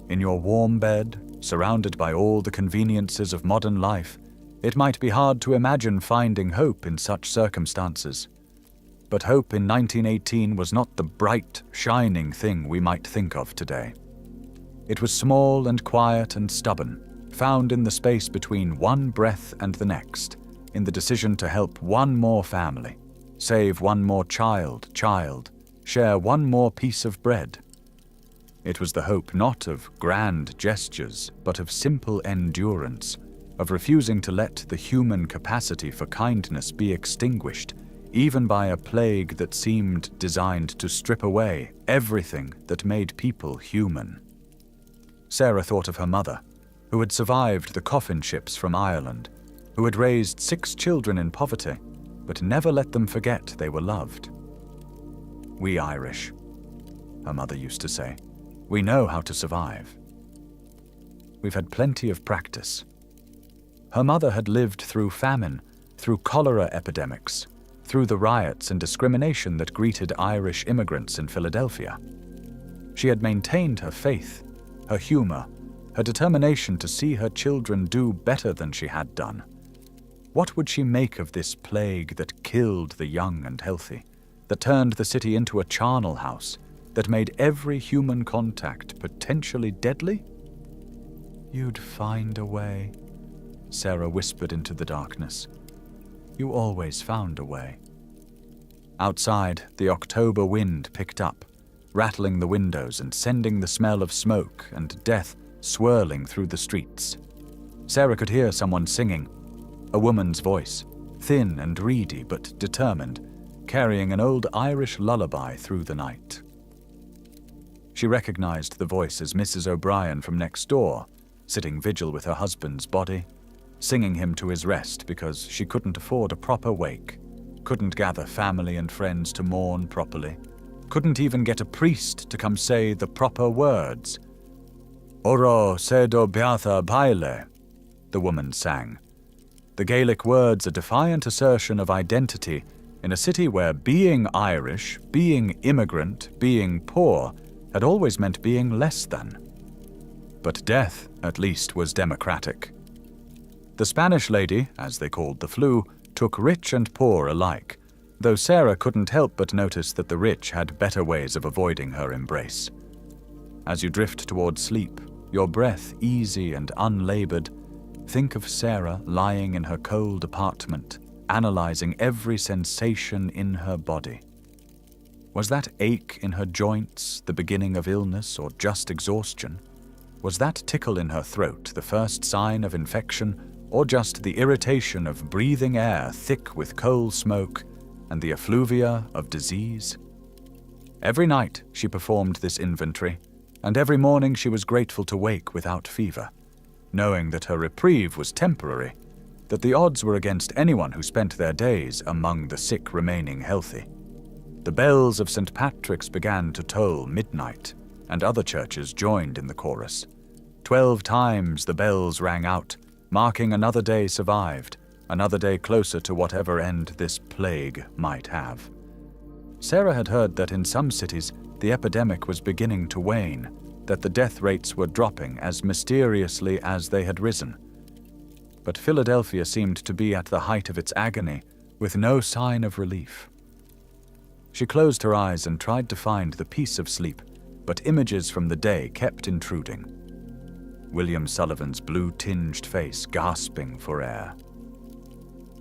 A: In your warm bed, surrounded by all the conveniences of modern life, it might be hard to imagine finding hope in such circumstances. But hope in 1918 was not the bright, shining thing we might think of today. It was small and quiet and stubborn, found in the space between one breath and the next, in the decision to help one more family, save one more child, share one more piece of bread. It was the hope not of grand gestures, but of simple endurance, of refusing to let the human capacity for kindness be extinguished, even by a plague that seemed designed to strip away everything that made people human. Sarah thought of her mother, who had survived the coffin ships from Ireland, who had raised 6 children in poverty, but never let them forget they were loved. "We Irish," her mother used to say. "We know how to survive. We've had plenty of practice." Her mother had lived through famine, through cholera epidemics, through the riots and discrimination that greeted Irish immigrants in Philadelphia. She had maintained her faith, her humor, her determination to see her children do better than she had done. What would she make of this plague that killed the young and healthy, that turned the city into a charnel house, that made every human contact potentially deadly? "You'd find a way," Sarah whispered into the darkness. "You always found a way." Outside, the October wind picked up, rattling the windows and sending the smell of smoke and death swirling through the streets. Sarah could hear someone singing, a woman's voice, thin and reedy but determined, carrying an old Irish lullaby through the night. She recognized the voice as Mrs. O'Brien from next door, sitting vigil with her husband's body, singing him to his rest because she couldn't afford a proper wake, couldn't gather family and friends to mourn properly, couldn't even get a priest to come say the proper words. "Oro sedo beatha baile," the woman sang. The Gaelic words a defiant assertion of identity in a city where being Irish, being immigrant, being poor had always meant being less than. But death, at least, was democratic. The Spanish lady, as they called the flu, took rich and poor alike, though Sarah couldn't help but notice that the rich had better ways of avoiding her embrace. As you drift toward sleep, your breath easy and unlabored, think of Sarah lying in her cold apartment, analyzing every sensation in her body. Was that ache in her joints the beginning of illness or just exhaustion? Was that tickle in her throat the first sign of infection, or just the irritation of breathing air thick with coal smoke and the effluvia of disease? Every night she performed this inventory, and every morning she was grateful to wake without fever, knowing that her reprieve was temporary, that the odds were against anyone who spent their days among the sick remaining healthy. The bells of St. Patrick's began to toll midnight, and other churches joined in the chorus. 12 times the bells rang out, marking another day survived, another day closer to whatever end this plague might have. Sarah had heard that in some cities the epidemic was beginning to wane, that the death rates were dropping as mysteriously as they had risen. But Philadelphia seemed to be at the height of its agony, with no sign of relief. She closed her eyes and tried to find the peace of sleep, but images from the day kept intruding. William Sullivan's blue-tinged face gasping for air.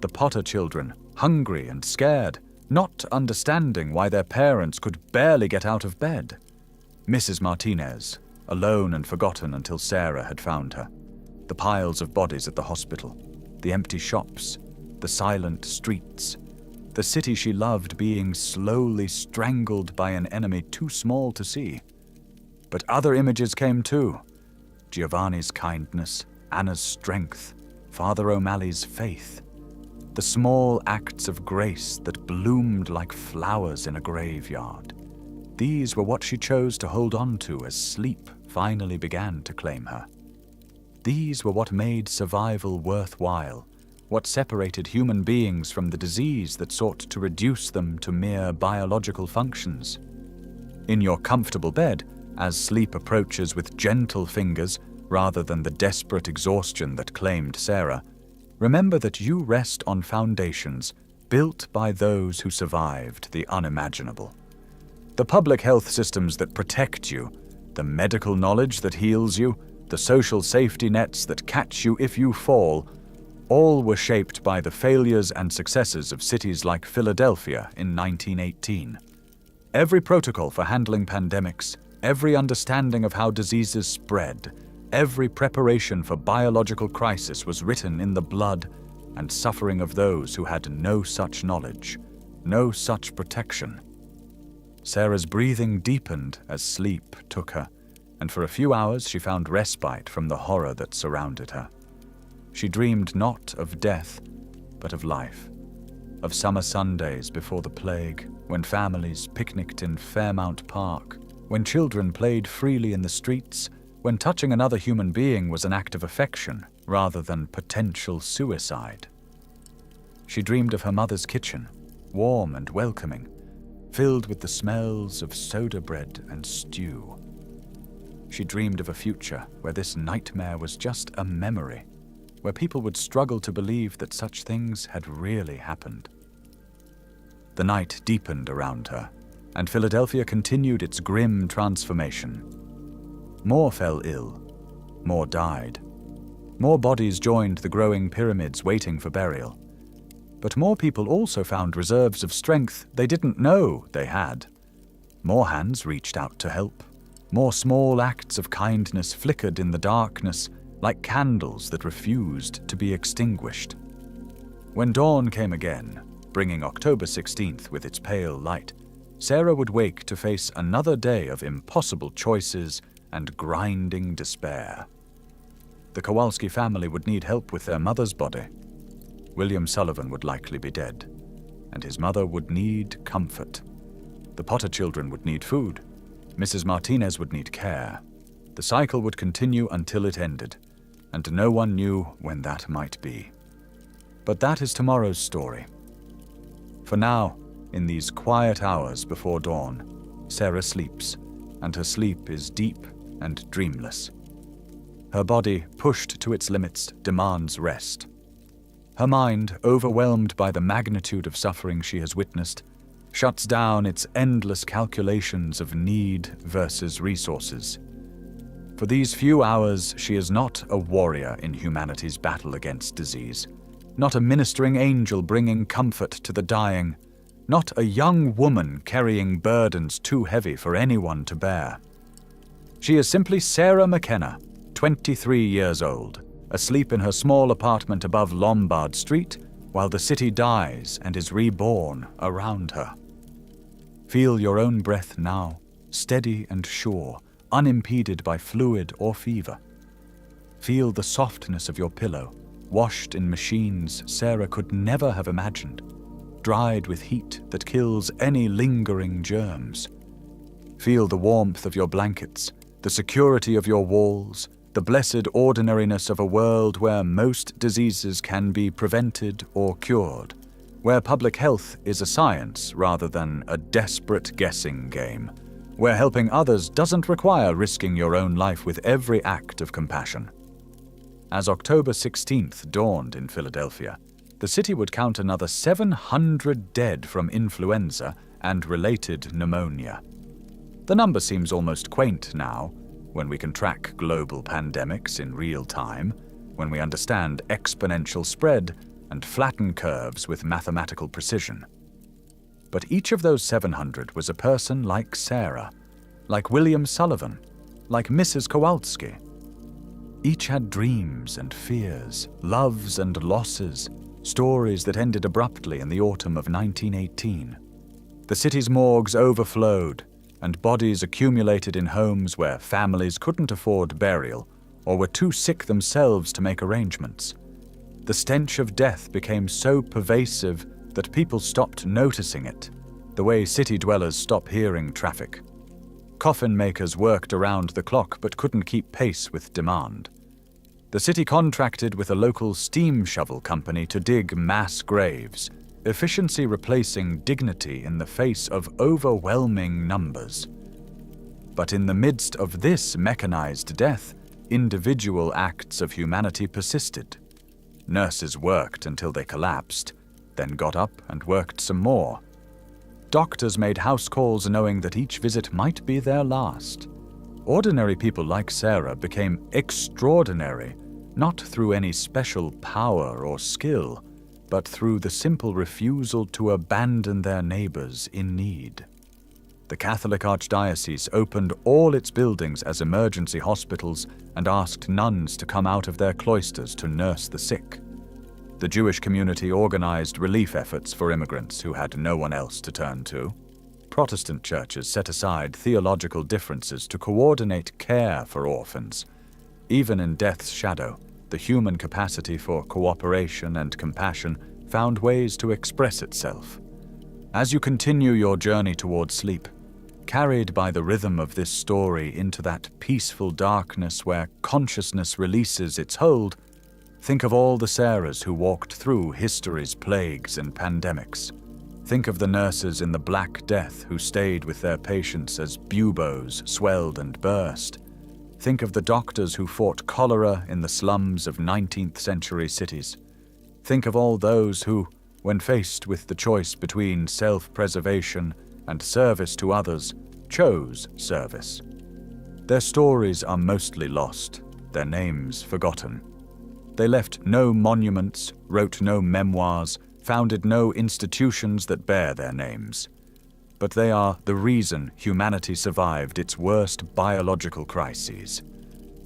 A: The Potter children, hungry and scared, not understanding why their parents could barely get out of bed. Mrs. Martinez, alone and forgotten until Sarah had found her. The piles of bodies at the hospital, the empty shops, the silent streets, the city she loved being slowly strangled by an enemy too small to see. But other images came too. Giovanni's kindness, Anna's strength, Father O'Malley's faith. The small acts of grace that bloomed like flowers in a graveyard. These were what she chose to hold on to as sleep finally began to claim her. These were what made survival worthwhile, what separated human beings from the disease that sought to reduce them to mere biological functions. In your comfortable bed, as sleep approaches with gentle fingers rather than the desperate exhaustion that claimed Sarah, remember that you rest on foundations built by those who survived the unimaginable. The public health systems that protect you, the medical knowledge that heals you, the social safety nets that catch you if you fall, all were shaped by the failures and successes of cities like Philadelphia in 1918. Every protocol for handling pandemics, every understanding of how diseases spread, every preparation for biological crisis was written in the blood and suffering of those who had no such knowledge, no such protection. Sarah's breathing deepened as sleep took her, and for a few hours she found respite from the horror that surrounded her. She dreamed not of death, but of life. of summer Sundays before the plague, when families picnicked in Fairmount Park, when children played freely in the streets, when touching another human being was an act of affection rather than potential suicide. She dreamed of her mother's kitchen, warm and welcoming, filled with the smells of soda bread and stew. She dreamed of a future where this nightmare was just a memory, where people would struggle to believe that such things had really happened. The night deepened around her, and Philadelphia continued its grim transformation. More fell ill, more died. More bodies joined the growing pyramids waiting for burial. But more people also found reserves of strength they didn't know they had. More hands reached out to help. More small acts of kindness flickered in the darkness like candles that refused to be extinguished. When dawn came again, bringing October 16th with its pale light, Sarah would wake to face another day of impossible choices and grinding despair. The Kowalski family would need help with their mother's body. William Sullivan would likely be dead, and his mother would need comfort. The Potter children would need food. Mrs. Martinez would need care. The cycle would continue until it ended, and no one knew when that might be. But that is tomorrow's story. For now, in these quiet hours before dawn, Sarah sleeps, and her sleep is deep and dreamless. Her body, pushed to its limits, demands rest. Her mind, overwhelmed by the magnitude of suffering she has witnessed, shuts down its endless calculations of need versus resources. For these few hours, she is not a warrior in humanity's battle against disease, not a ministering angel bringing comfort to the dying, not a young woman carrying burdens too heavy for anyone to bear. She is simply Sarah McKenna, 23 years old, asleep in her small apartment above Lombard Street, while the city dies and is reborn around her. Feel your own breath now, steady and sure, unimpeded by fluid or fever. Feel the softness of your pillow, washed in machines Sarah could never have imagined, dried with heat that kills any lingering germs. Feel the warmth of your blankets, the security of your walls, the blessed ordinariness of a world where most diseases can be prevented or cured, where public health is a science rather than a desperate guessing game, where helping others doesn't require risking your own life with every act of compassion. As October 16th dawned in Philadelphia, the city would count another 700 dead from influenza and related pneumonia. The number seems almost quaint now, when we can track global pandemics in real time, when we understand exponential spread and flatten curves with mathematical precision. But each of those 700 was a person like Sarah, like William Sullivan, like Mrs. Kowalski. Each had dreams and fears, loves and losses, stories that ended abruptly in the autumn of 1918. The city's morgues overflowed, and bodies accumulated in homes where families couldn't afford burial or were too sick themselves to make arrangements. The stench of death became so pervasive that people stopped noticing it, the way city dwellers stop hearing traffic. Coffin makers worked around the clock but couldn't keep pace with demand. The city contracted with a local steam shovel company to dig mass graves, efficiency replacing dignity in the face of overwhelming numbers. But in the midst of this mechanized death, individual acts of humanity persisted. Nurses worked until they collapsed, then got up and worked some more. Doctors made house calls knowing that each visit might be their last. Ordinary people like Sarah became extraordinary, not through any special power or skill, but through the simple refusal to abandon their neighbors in need. The Catholic Archdiocese opened all its buildings as emergency hospitals and asked nuns to come out of their cloisters to nurse the sick. The Jewish community organized relief efforts for immigrants who had no one else to turn to. Protestant churches set aside theological differences to coordinate care for orphans. Even in death's shadow, the human capacity for cooperation and compassion found ways to express itself. As you continue your journey towards sleep, carried by the rhythm of this story into that peaceful darkness where consciousness releases its hold, think of all the Sarahs who walked through history's plagues and pandemics. Think of the nurses in the Black Death who stayed with their patients as buboes swelled and burst. Think of the doctors who fought cholera in the slums of 19th century cities. Think of all those who, when faced with the choice between self-preservation and service to others, chose service. Their stories are mostly lost, their names forgotten. They left no monuments, wrote no memoirs, founded no institutions that bear their names. But they are the reason humanity survived its worst biological crises.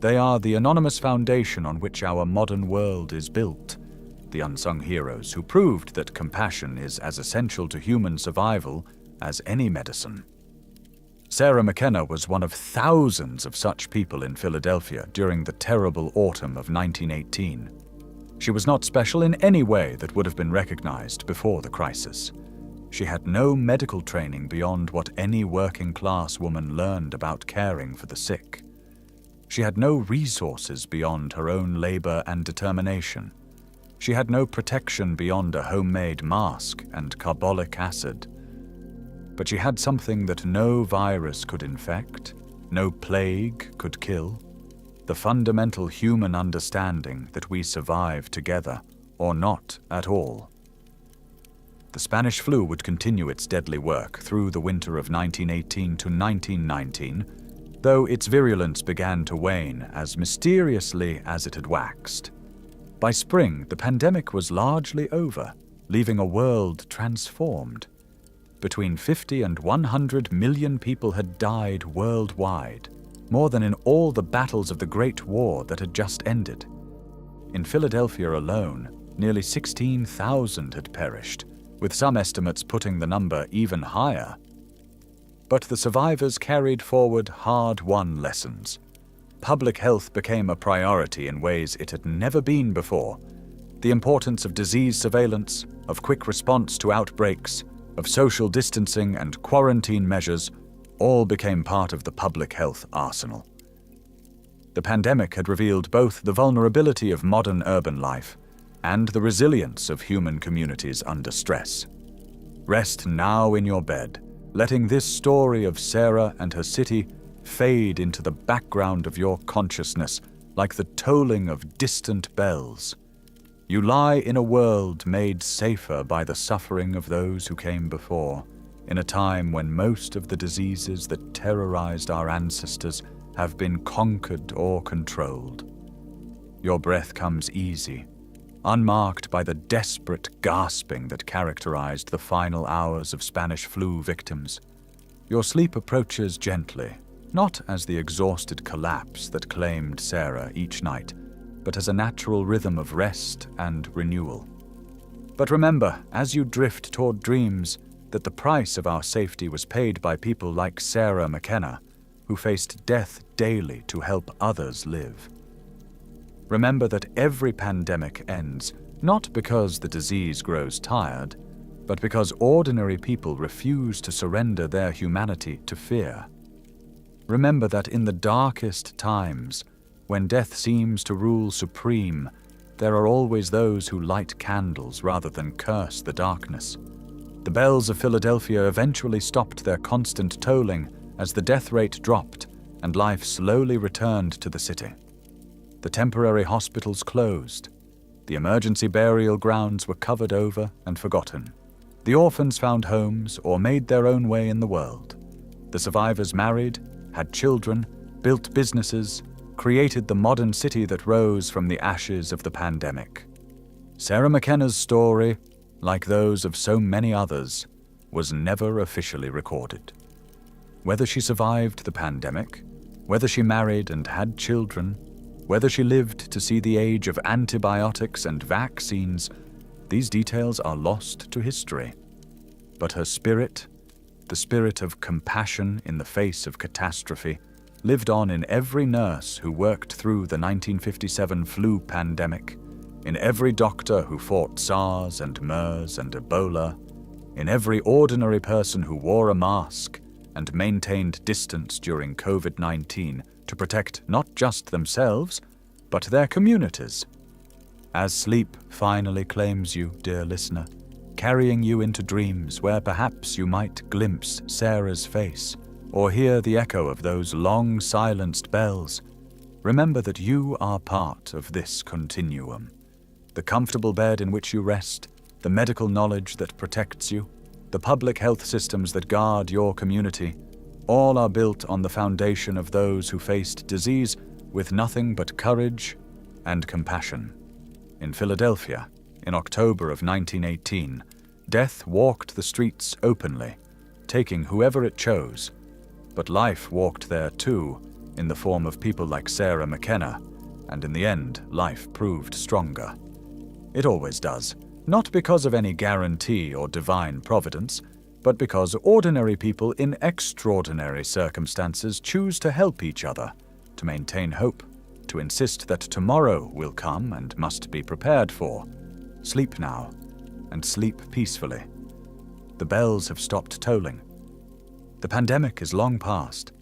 A: They are the anonymous foundation on which our modern world is built, the unsung heroes who proved that compassion is as essential to human survival as any medicine. Sarah McKenna was one of thousands of such people in Philadelphia during the terrible autumn of 1918. She was not special in any way that would have been recognized before the crisis. She had no medical training beyond what any working-class woman learned about caring for the sick. She had no resources beyond her own labor and determination. She had no protection beyond a homemade mask and carbolic acid. But she had something that no virus could infect, no plague could kill: the fundamental human understanding that we survive together, or not at all. The Spanish flu would continue its deadly work through the winter of 1918 to 1919, though its virulence began to wane as mysteriously as it had waxed. By spring, the pandemic was largely over, leaving a world transformed. Between 50 and 100 million people had died worldwide, more than in all the battles of the Great War that had just ended. In Philadelphia alone, nearly 16,000 had perished, with some estimates putting the number even higher. But the survivors carried forward hard-won lessons. Public health became a priority in ways it had never been before. The importance of disease surveillance, of quick response to outbreaks, of social distancing and quarantine measures all became part of the public health arsenal. The pandemic had revealed both the vulnerability of modern urban life and the resilience of human communities under stress. Rest now in your bed, letting this story of Sarah and her city fade into the background of your consciousness like the tolling of distant bells. You lie in a world made safer by the suffering of those who came before, in a time when most of the diseases that terrorized our ancestors have been conquered or controlled. Your breath comes easy, unmarked by the desperate gasping that characterized the final hours of Spanish flu victims. Your sleep approaches gently, not as the exhausted collapse that claimed Sarah each night, but as a natural rhythm of rest and renewal. But remember, as you drift toward dreams, that the price of our safety was paid by people like Sarah McKenna, who faced death daily to help others live. Remember that every pandemic ends not because the disease grows tired, but because ordinary people refuse to surrender their humanity to fear. Remember that in the darkest times, when death seems to rule supreme, there are always those who light candles rather than curse the darkness. The bells of Philadelphia eventually stopped their constant tolling as the death rate dropped and life slowly returned to the city. The temporary hospitals closed. The emergency burial grounds were covered over and forgotten. The orphans found homes or made their own way in the world. The survivors married, had children, built businesses, created the modern city that rose from the ashes of the pandemic. Sarah McKenna's story, like those of so many others, was never officially recorded. Whether she survived the pandemic, whether she married and had children, whether she lived to see the age of antibiotics and vaccines, these details are lost to history. But her spirit, the spirit of compassion in the face of catastrophe, lived on in every nurse who worked through the 1957 flu pandemic, in every doctor who fought SARS and MERS and Ebola, in every ordinary person who wore a mask and maintained distance during COVID-19 to protect not just themselves, but their communities. As sleep finally claims you, dear listener, carrying you into dreams where perhaps you might glimpse Sarah's face or hear the echo of those long silenced bells, remember that you are part of this continuum. The comfortable bed in which you rest, the medical knowledge that protects you, the public health systems that guard your community, all are built on the foundation of those who faced disease with nothing but courage and compassion. In Philadelphia, in October of 1918, death walked the streets openly, taking whoever it chose. But life walked there too, in the form of people like Sarah McKenna, and in the end, life proved stronger. It always does, not because of any guarantee or divine providence, but because ordinary people in extraordinary circumstances choose to help each other, to maintain hope, to insist that tomorrow will come and must be prepared for. Sleep now, and sleep peacefully. The bells have stopped tolling. The pandemic is long past.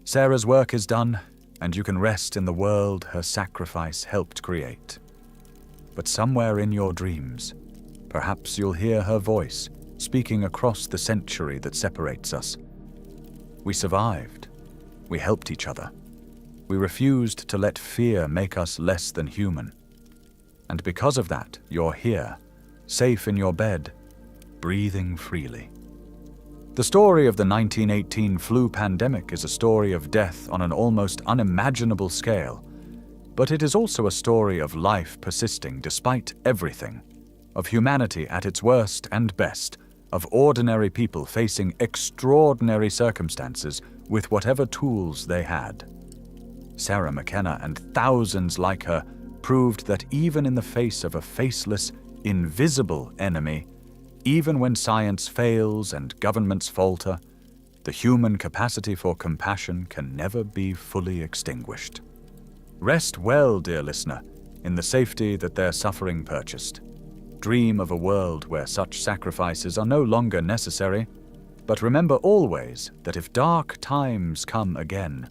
A: Sarah's work is done, and you can rest in the world her sacrifice helped create. But somewhere in your dreams, perhaps you'll hear her voice speaking across the century that separates us. We survived. We helped each other. We refused to let fear make us less than human. And because of that, you're here, safe in your bed, breathing freely. The story of the 1918 flu pandemic is a story of death on an almost unimaginable scale, but it is also a story of life persisting despite everything, of humanity at its worst and best, of ordinary people facing extraordinary circumstances with whatever tools they had. Sarah McKenna and thousands like her proved that even in the face of a faceless, invisible enemy, even when science fails and governments falter, the human capacity for compassion can never be fully extinguished. Rest well, dear listener, in the safety that their suffering purchased. Dream of a world where such sacrifices are no longer necessary, but remember always that if dark times come again,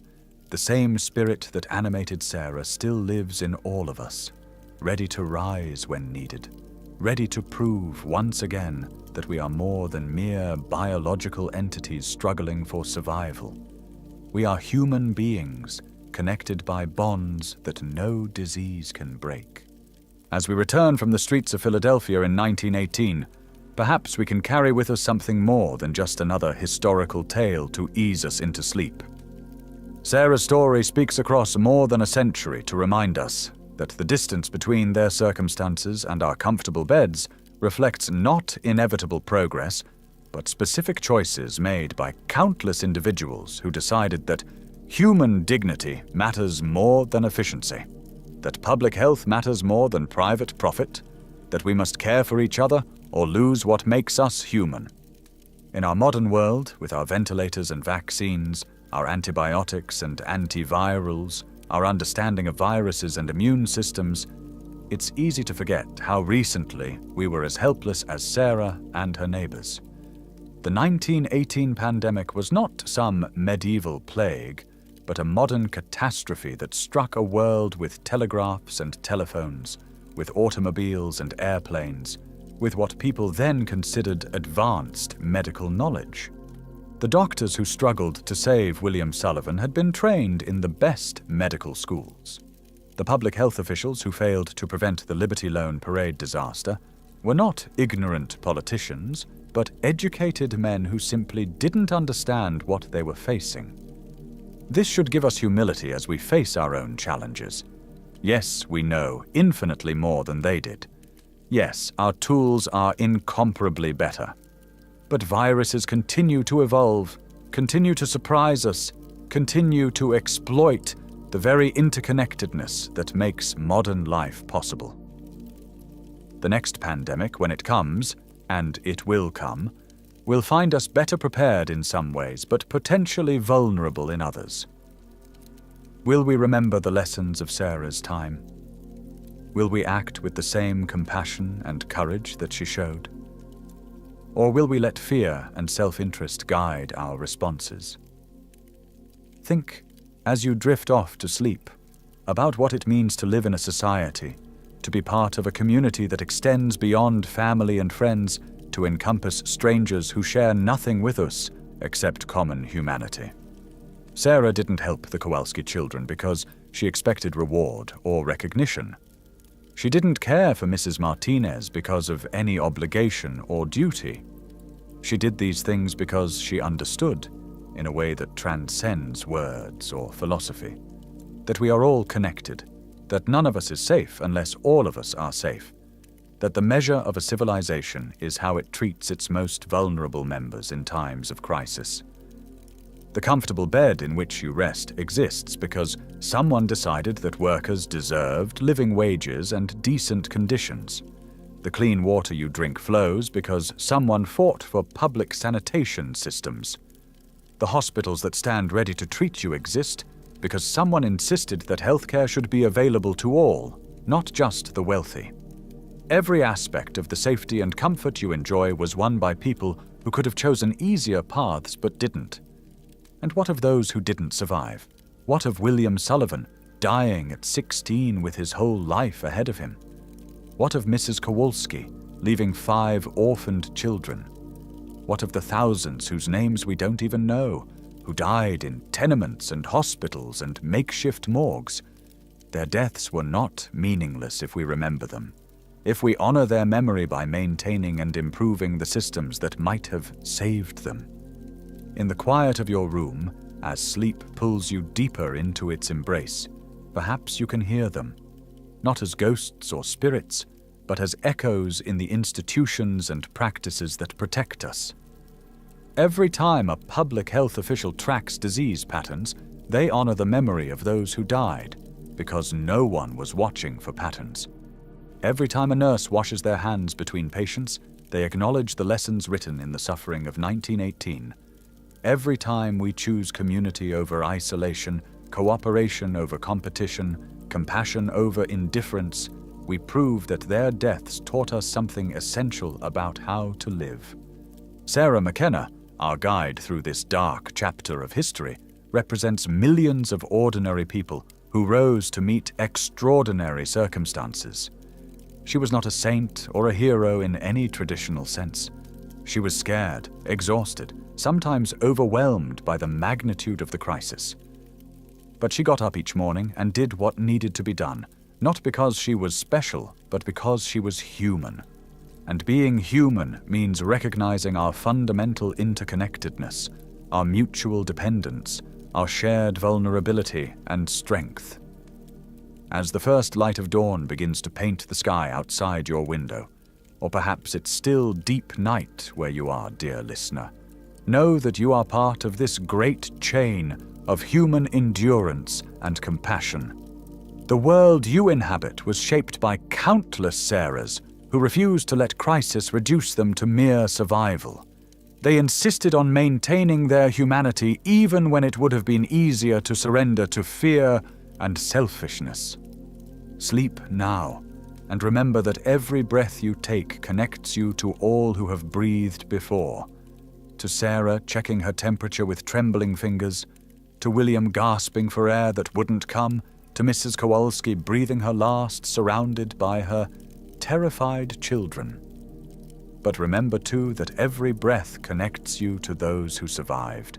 A: the same spirit that animated Sarah still lives in all of us, ready to rise when needed, ready to prove once again that we are more than mere biological entities struggling for survival. We are human beings, connected by bonds that no disease can break. As we return from the streets of Philadelphia in 1918, perhaps we can carry with us something more than just another historical tale to ease us into sleep. Sarah's story speaks across more than a century to remind us that the distance between their circumstances and our comfortable beds reflects not inevitable progress, but specific choices made by countless individuals who decided that human dignity matters more than efficiency, that public health matters more than private profit, that we must care for each other or lose what makes us human. In our modern world, with our ventilators and vaccines, our antibiotics and antivirals, our understanding of viruses and immune systems, it's easy to forget how recently we were as helpless as Sarah and her neighbors. The 1918 pandemic was not some medieval plague, but a modern catastrophe that struck a world with telegraphs and telephones, with automobiles and airplanes, with what people then considered advanced medical knowledge. The doctors who struggled to save William Sullivan had been trained in the best medical schools. The public health officials who failed to prevent the Liberty Loan parade disaster were not ignorant politicians, but educated men who simply didn't understand what they were facing. This should give us humility as we face our own challenges. Yes, we know infinitely more than they did. Yes, our tools are incomparably better. But viruses continue to evolve, continue to surprise us, continue to exploit the very interconnectedness that makes modern life possible. The next pandemic, when it comes, and it will come, will find us better prepared in some ways, but potentially vulnerable in others. Will we remember the lessons of Sarah's time? Will we act with the same compassion and courage that she showed? Or will we let fear and self-interest guide our responses? Think, as you drift off to sleep, about what it means to live in a society, to be part of a community that extends beyond family and friends to encompass strangers who share nothing with us except common humanity. Sarah didn't help the Kowalski children because she expected reward or recognition. She didn't care for Mrs. Martinez because of any obligation or duty. She did these things because she understood, in a way that transcends words or philosophy, that we are all connected, that none of us is safe unless all of us are safe, that the measure of a civilization is how it treats its most vulnerable members in times of crisis. The comfortable bed in which you rest exists because someone decided that workers deserved living wages and decent conditions. The clean water you drink flows because someone fought for public sanitation systems. The hospitals that stand ready to treat you exist because someone insisted that healthcare should be available to all, not just the wealthy. Every aspect of the safety and comfort you enjoy was won by people who could have chosen easier paths but didn't. And what of those who didn't survive? What of William Sullivan, dying at 16 with his whole life ahead of him? What of Mrs. Kowalski, leaving 5 orphaned children? What of the thousands whose names we don't even know, who died in tenements and hospitals and makeshift morgues? Their deaths were not meaningless if we remember them, if we honor their memory by maintaining and improving the systems that might have saved them. In the quiet of your room, as sleep pulls you deeper into its embrace, perhaps you can hear them, not as ghosts or spirits, but as echoes in the institutions and practices that protect us. Every time a public health official tracks disease patterns, they honor the memory of those who died, because no one was watching for patterns. Every time a nurse washes their hands between patients, they acknowledge the lessons written in the suffering of 1918. Every time we choose community over isolation, cooperation over competition, compassion over indifference, we prove that their deaths taught us something essential about how to live. Sarah McKenna, our guide through this dark chapter of history, represents millions of ordinary people who rose to meet extraordinary circumstances. She was not a saint or a hero in any traditional sense. She was scared, exhausted, sometimes overwhelmed by the magnitude of the crisis. But she got up each morning and did what needed to be done, not because she was special, but because she was human. And being human means recognizing our fundamental interconnectedness, our mutual dependence, our shared vulnerability and strength. As the first light of dawn begins to paint the sky outside your window, or perhaps it's still deep night where you are, dear listener, know that you are part of this great chain of human endurance and compassion. The world you inhabit was shaped by countless Sarahs who refused to let crisis reduce them to mere survival. They insisted on maintaining their humanity even when it would have been easier to surrender to fear and selfishness. Sleep now, and remember that every breath you take connects you to all who have breathed before. To Sarah checking her temperature with trembling fingers, to William gasping for air that wouldn't come, to Mrs. Kowalski breathing her last surrounded by her terrified children. But remember too that every breath connects you to those who survived,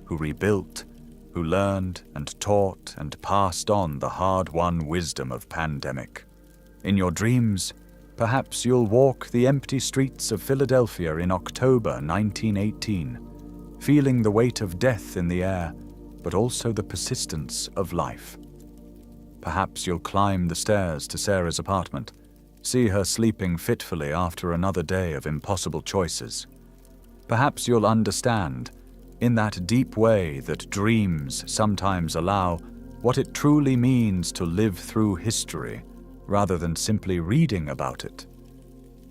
A: who rebuilt, who learned and taught and passed on the hard-won wisdom of pandemic. In your dreams, perhaps you'll walk the empty streets of Philadelphia in October 1918, feeling the weight of death in the air, but also the persistence of life. Perhaps you'll climb the stairs to Sarah's apartment, see her sleeping fitfully after another day of impossible choices. Perhaps you'll understand, in that deep way that dreams sometimes allow, what it truly means to live through history, rather than simply reading about it.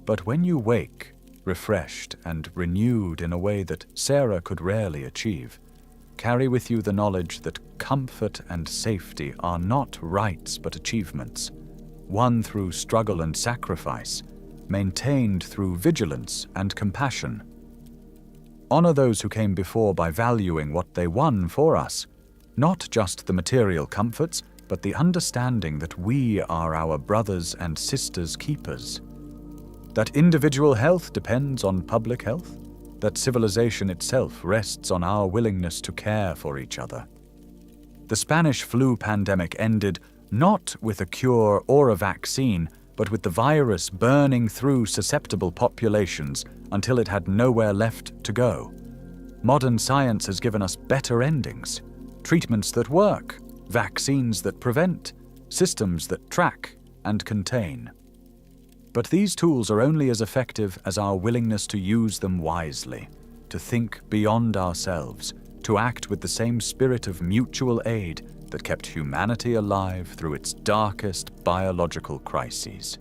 A: But when you wake, refreshed and renewed in a way that Sarah could rarely achieve, carry with you the knowledge that comfort and safety are not rights but achievements, won through struggle and sacrifice, maintained through vigilance and compassion. Honor those who came before by valuing what they won for us, not just the material comforts, but the understanding that we are our brothers and sisters' keepers. That individual health depends on public health, that civilization itself rests on our willingness to care for each other. The Spanish flu pandemic ended not with a cure or a vaccine, but with the virus burning through susceptible populations until it had nowhere left to go. Modern science has given us better endings, treatments that work, vaccines that prevent, systems that track and contain. But these tools are only as effective as our willingness to use them wisely, to think beyond ourselves, to act with the same spirit of mutual aid that kept humanity alive through its darkest biological crises.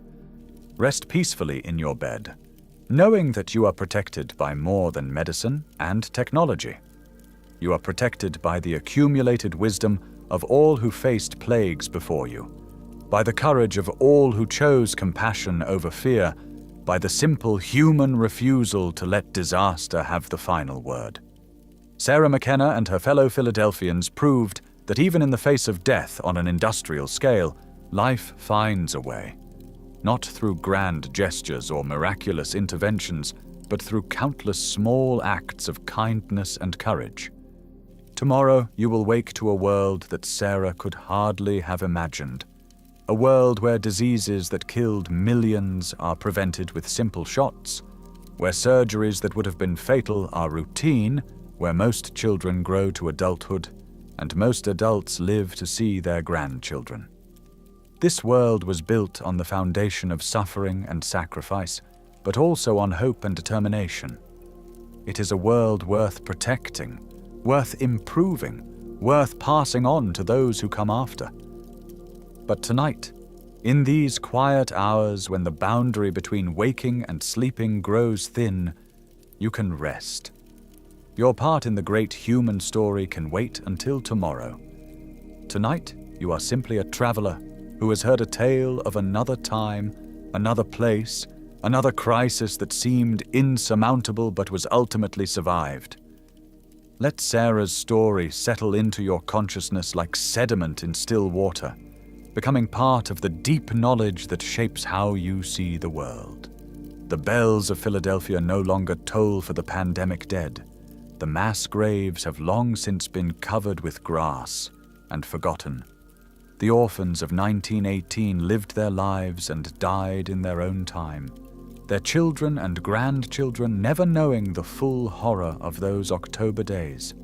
A: Rest peacefully in your bed, knowing that you are protected by more than medicine and technology. You are protected by the accumulated wisdom of all who faced plagues before you, by the courage of all who chose compassion over fear, by the simple human refusal to let disaster have the final word. Sarah McKenna and her fellow Philadelphians proved that even in the face of death on an industrial scale, life finds a way. Not through grand gestures or miraculous interventions, but through countless small acts of kindness and courage. Tomorrow you will wake to a world that Sarah could hardly have imagined. A world where diseases that killed millions are prevented with simple shots, where surgeries that would have been fatal are routine, where most children grow to adulthood, and most adults live to see their grandchildren. This world was built on the foundation of suffering and sacrifice, but also on hope and determination. It is a world worth protecting, worth improving, worth passing on to those who come after. But tonight, in these quiet hours when the boundary between waking and sleeping grows thin, you can rest. Your part in the great human story can wait until tomorrow. Tonight, you are simply a traveler who has heard a tale of another time, another place, another crisis that seemed insurmountable but was ultimately survived. Let Sarah's story settle into your consciousness like sediment in still water, becoming part of the deep knowledge that shapes how you see the world. The bells of Philadelphia no longer toll for the pandemic dead. The mass graves have long since been covered with grass and forgotten. The orphans of 1918 lived their lives and died in their own time, their children and grandchildren never knowing the full horror of those October days.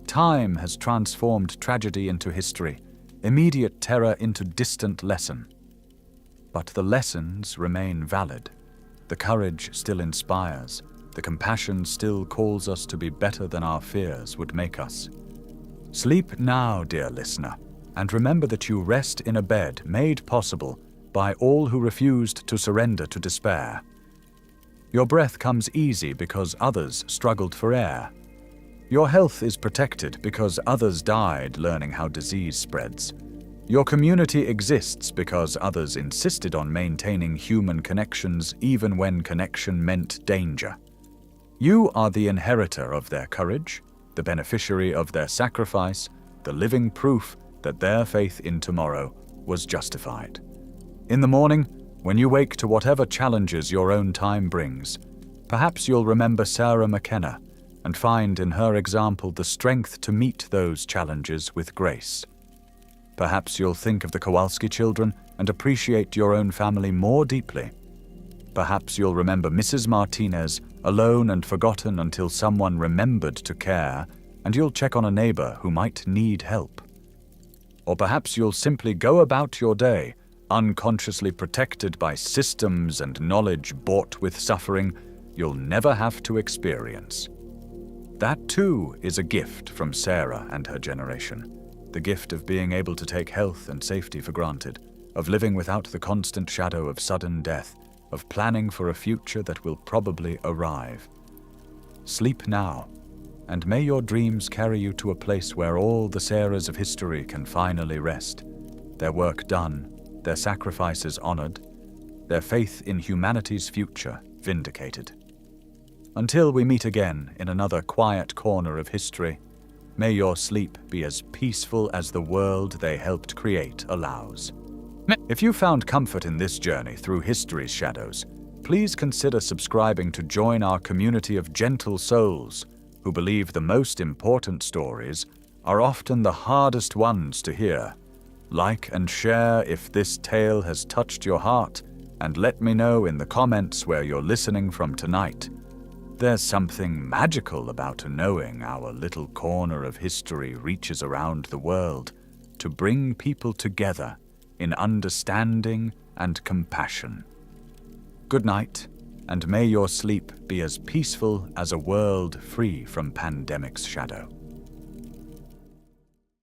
A: Time has transformed tragedy into history, immediate terror into distant lesson. But the lessons remain valid. The courage still inspires. The compassion still calls us to be better than our fears would make us. Sleep now, dear listener, and remember that you rest in a bed made possible by all who refused to surrender to despair. Your breath comes easy because others struggled for air. Your health is protected because others died learning how disease spreads. Your community exists because others insisted on maintaining human connections even when connection meant danger. You are the inheritor of their courage, the beneficiary of their sacrifice, the living proof that their faith in tomorrow was justified. In the morning, when you wake to whatever challenges your own time brings, perhaps you'll remember Sarah McKenna and find in her example the strength to meet those challenges with grace. Perhaps you'll think of the Kowalski children and appreciate your own family more deeply. Perhaps you'll remember Mrs. Martinez, alone and forgotten until someone remembered to care, and you'll check on a neighbor who might need help. Or perhaps you'll simply go about your day, unconsciously protected by systems and knowledge bought with suffering you'll never have to experience. That too is a gift from Sarah and her generation. The gift of being able to take health and safety for granted, of living without the constant shadow of sudden death, of planning for a future that will probably arrive. Sleep now, and may your dreams carry you to a place where all the Sarahs of history can finally rest, their work done, their sacrifices honored, their faith in humanity's future vindicated. Until we meet again in another quiet corner of history, may your sleep be as peaceful as the world they helped create allows. If you found comfort in this journey through history's shadows, please consider subscribing to join our community of gentle souls who believe the most important stories are often the hardest ones to hear. Like and share if this tale has touched your heart, and let me know in the comments where you're listening from tonight. There's something magical about knowing our little corner of history reaches around the world to bring people together in understanding and compassion. Good night, and may your sleep be as peaceful as a world free from pandemic's shadow.